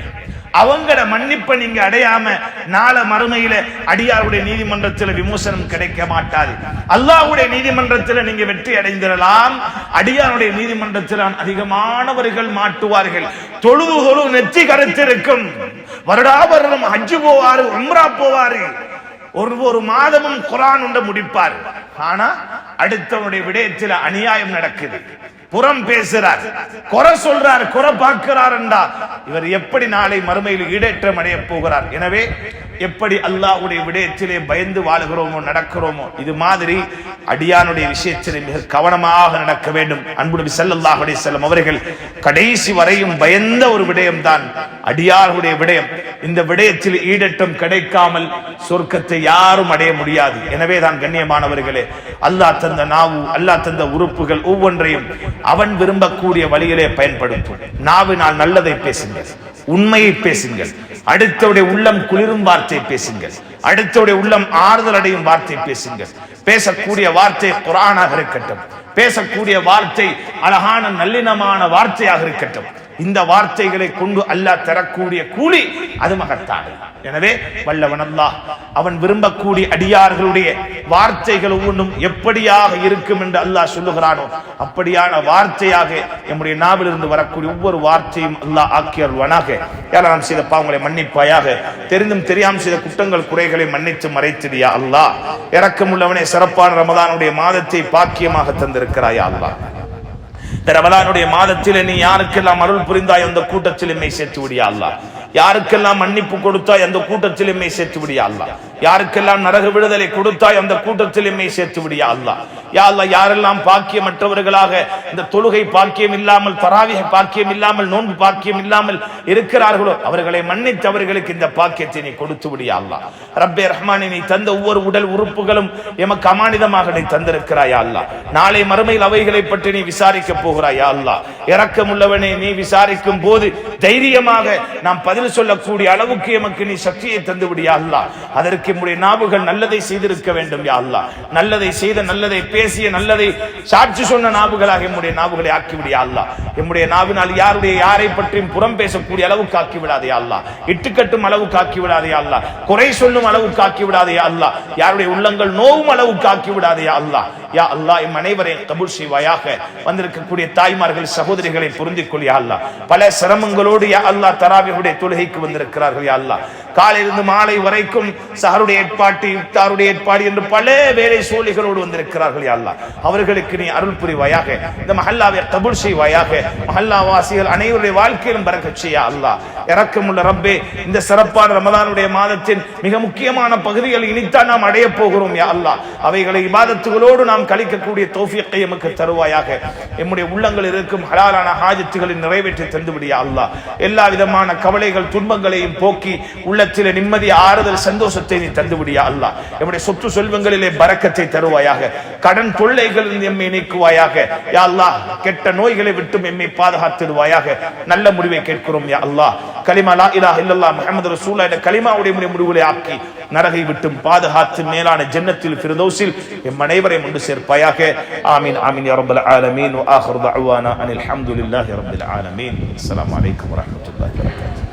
அவங்கள மன்னிப்பை நீங்க அடையாம நாளை மறுமையில அடியாருடைய நீதிமன்றத்தில் விமோசனம் கிடைக்க மாட்டாது. அல்லாஹ்வுடைய நீதிமன்றத்தில் நீங்க வெற்றி அடைந்திடலாம், அடியாருடைய நீதிமன்றத்தில் அதிகமானவர்கள் மாட்டுவார்கள். தொழுது நெற்றி கருத்திருக்கும். வருடாவருடம் ஹஜ்ஜு போவாரு, உம்ரா போவாரு, ஒரு மாதமும் குர்ஆன் உண்ட முடிப்பார். ஆனா அடுத்தவனுடைய விடயத்தில் அநியாயம் நடக்குது, புறம் பேசுறார், குறை சொல்றார், குறை பார்க்கிறார் என்றா இவர் எப்படி நாளை மறுமையில் ஈடேற்றம் அடைய போகிறார்? எனவே எப்படி அல்லாஹ்வுடைய விடயத்திலே பயந்து வாழுகிறோமோ நடக்கிறோமோ இது மாதிரி அடியானுடைய விஷயத்திலே மிக கவனமாக நடக்க வேண்டும். அன்பு நபி ஸல்லல்லாஹு அலைஹி வஸல்லம் அவர்கள் கடைசி வரையும் பயந்த ஒரு விடயம் தான் அடியாருடைய விடயம். இந்த விடயத்தில் ஈடேற்றம் கிடைக்காமல் சொர்க்கத்தை யாரும் அடைய முடியாது. எனவே தான் கண்ணியமானவர்களே, அல்லாஹ் தந்த நாவு, அல்லாஹ் தந்த உறுப்புகள் ஒவ்வொன்றையும் அவன் விரும்பக்கூடிய வழியிலே பயன்படுத்தும். நாவினால் நல்லதை பேசுங்கள், உண்மையை பேசுங்கள், அடுத்தவுடைய உள்ளம் குளிரும் வார்த்தை பேசுங்கள், அடுத்தவுடைய உள்ளம் ஆறுதல் அடையும் வார்த்தை பேசுங்கள். பேசக்கூடிய வார்த்தை குர்ஆனாக இருக்கட்டும், பேசக்கூடிய வார்த்தை அழகான நல்லினமான வார்த்தையாக இருக்கட்டும். இந்த வார்த்தைகளை கொண்டு அல்லாஹ் தரக்கூடிய கூலி அது மகத்தானது. எனவே வல்லவன் அல்லாஹ் அவன் விரும்பக்கூடிய அடியார்களுடைய வார்த்தைகள் ஒவ்வொன்றும் எப்படியாக இருக்கும் என்று அல்லாஹ் சொல்லுகிறானோ அப்படியான வார்த்தையாக நம்முடைய நாவிலிருந்து வரக்கூடிய ஒவ்வொரு வார்த்தையும் அல்லாஹ் ஆக்கியருள்வானாக. யாரால் நாம் செய்த பாவங்களை மன்னிப்பாயாக, தெரிந்தும் தெரியாமல் செய்த குற்றங்கள் குறைகளை மன்னித்து மறைத்திடியா அல்லாஹ். இரக்கமுள்ளவனே, சிறப்பான ரமதானுடைய மாதத்தை பாக்கியமாக தந்திருக்கிறாயா அல்லாஹ். இந்த ரமலானுடைய மாதத்தில் நீ யாருக்கெல்லாம் அருள் புரிந்தாய் அந்த கூட்டத்தில் எம்மை சேர்த்து விடியா அல்லாஹ். யாருக்கெல்லாம் மன்னிப்பு கொடுத்தாய் அந்த கூட்டத்தில் எம்மை சேர்த்து விடியா அல்லாஹ். யாருக்கெல்லாம் நரக விடுதலை கொடுத்தாய் அந்த கூட்டத்தில் எம்மை சேர்த்து விடியா அல்லாஹ். யா அல்லாஹ், யாரெல்லாம் பாக்கியமற்றவர்களாக இந்த தொழுகை பாக்கியம் இல்லாமல், தராவிஹ் பாக்கியம் இல்லாமல், நோன்பு பாக்கியம் இல்லாமல் இருக்கிறார்களோ அவர்களை மன்னித்து அவர்களுக்கு இந்த பாக்கியத்தை நீ கொடுத்து விடியா அல்லாஹ். ரப்பே ரஹ்மானே, நீ தந்த ஒவ்வொரு உடல் உறுப்புகளும் எமக்கு அமானிதமாக நீ தந்திருக்கிறாயா அல்லாஹ். நாளை மறுமையில் அவைகளை பற்றி நீ விசாரிக்க போகிறாயா அல்லாஹ். இரக்கமுள்ளவனே, நீ விசாரிக்கும் போது தைரியமாக நாம் பதில் சொல்லக்கூடிய அளவுக்கு எமக்கு நீ சக்தியை தந்து விடியா அல்லாஹ். அதற்கு நம்முடைய நாவுகள் நல்லதை செய்திருக்க வேண்டும் யா அல்லாஹ். நல்லதை செய்த, நல்லதை பேசிய, நல்லதை சாட்சி சொன்ன நாவுகளாக நம்முடைய நாவுகளை ஆக்கிவிடியா அல்லாஹ். நம்முடைய நாவினால் யாரை பற்றியும் புறம் பேசக்கூடிய அளவுக்கு ஆக்கி விடாதே அல்லாஹ். இட்டுக்கட்டும் அளவுக்கு ஆக்கி விடாதே அல்லாஹ். குறை சொல்லும் அளவுக்கு ஆக்கி விடாதே அல்லாஹ். யாருடைய உள்ளங்கள் நோவும் அளவுக்கு ஆக்கி விடாதே அல்லாஹ். யா அல்லாஹ், எம் அனைவரையும் கபூல் செய்வாயாக. வந்திருக்கக்கூடிய தாய்மார்கள், சகோதரிகளை புரிந்து கொள் யா அல்லாஹ். பல சிரமங்களோடு யா அல்லாஹ் தராவிஹுடைய தொழுகைக்கு வந்திருக்கிறார்கள் யா அல்லாஹ். காலையிலிருந்து மாலை வரைக்கும் சஹருடைய ஏற்பாட்டு, இஃப்தாருடைய ஏற்பாடு என்று பல வேலை சோழிகளோடு வந்திருக்கிறார்கள் யா அல்லாஹ். அவர்களுக்கு நீ அருள் புரிவாயாக. இந்த மஹல்லாவை கபூல் செய்வாயாக. மஹல்லா வாசிகள் அனைவருடைய வாழ்க்கையிலும் பரக்கத் செய்யா அல்லாஹ். இரக்கமுள்ள ரப்பே, இந்த சிறப்பான ரமலானுடைய மாதத்தின் மிக முக்கியமான பகுதிகள் இனித்தான் நாம் அடைய போகிறோம் யா அல்லாஹ். அவைகளை இபாதத்துகளோடு நாம் கழிக்கக்கூடிய தௌஃபீக்கை எமக்கு தருவாயாக. நம்முடைய உள்ளங்களில் இருக்கும் ஹலாலான ஹாஜத்துகளை நிறைவேற்றி தந்துவிடியா அல்லாஹ். எல்லா விதமான கவலைகள் துன்பங்களையும் போக்கி உள்ளத்திலே நிம்மதி, ஆறுதல், சந்தோஷத்தை நீ தந்துவிடியா அல்லாஹ். நம்முடைய சொத்து செல்வங்களிலே பரக்கத்தை தருவாயாக. கடன் தொல்லைகளில் எம்மை நீக்குவாயாக யா அல்லாஹ். கெட்ட நோய்களை விட்டு எம்மை பாதுகாத்திடுவாயாக. நல்ல முடிவை கேட்கிறோம் யா அல்லாஹ். கலிமா லா இலாஹ இல்லல்லாஹ் முஹம்மது ரசூலுல்லாஹ் என்ற கலிமாவுடைய முடிவுகளை ஆக்கி நரகை விட்டும் பாதுகாத்து மேலான ஜன்னத்தில் ஃபிர்தௌஸில் எம் அனைவரையும் கொண்டு சேர்ப்பாயாக. ஆமீன் ஆமீன் யா ரப்பல் ஆலமீன். வ ஆகிரு தஅவானா அனில் ஹம்துலில்லாஹி ரப்பில் ஆலமீன். அஸ்ஸலாமு அலைக்கும் வ ரஹ்மத்துல்லாஹி வ பரகாத்துஹு.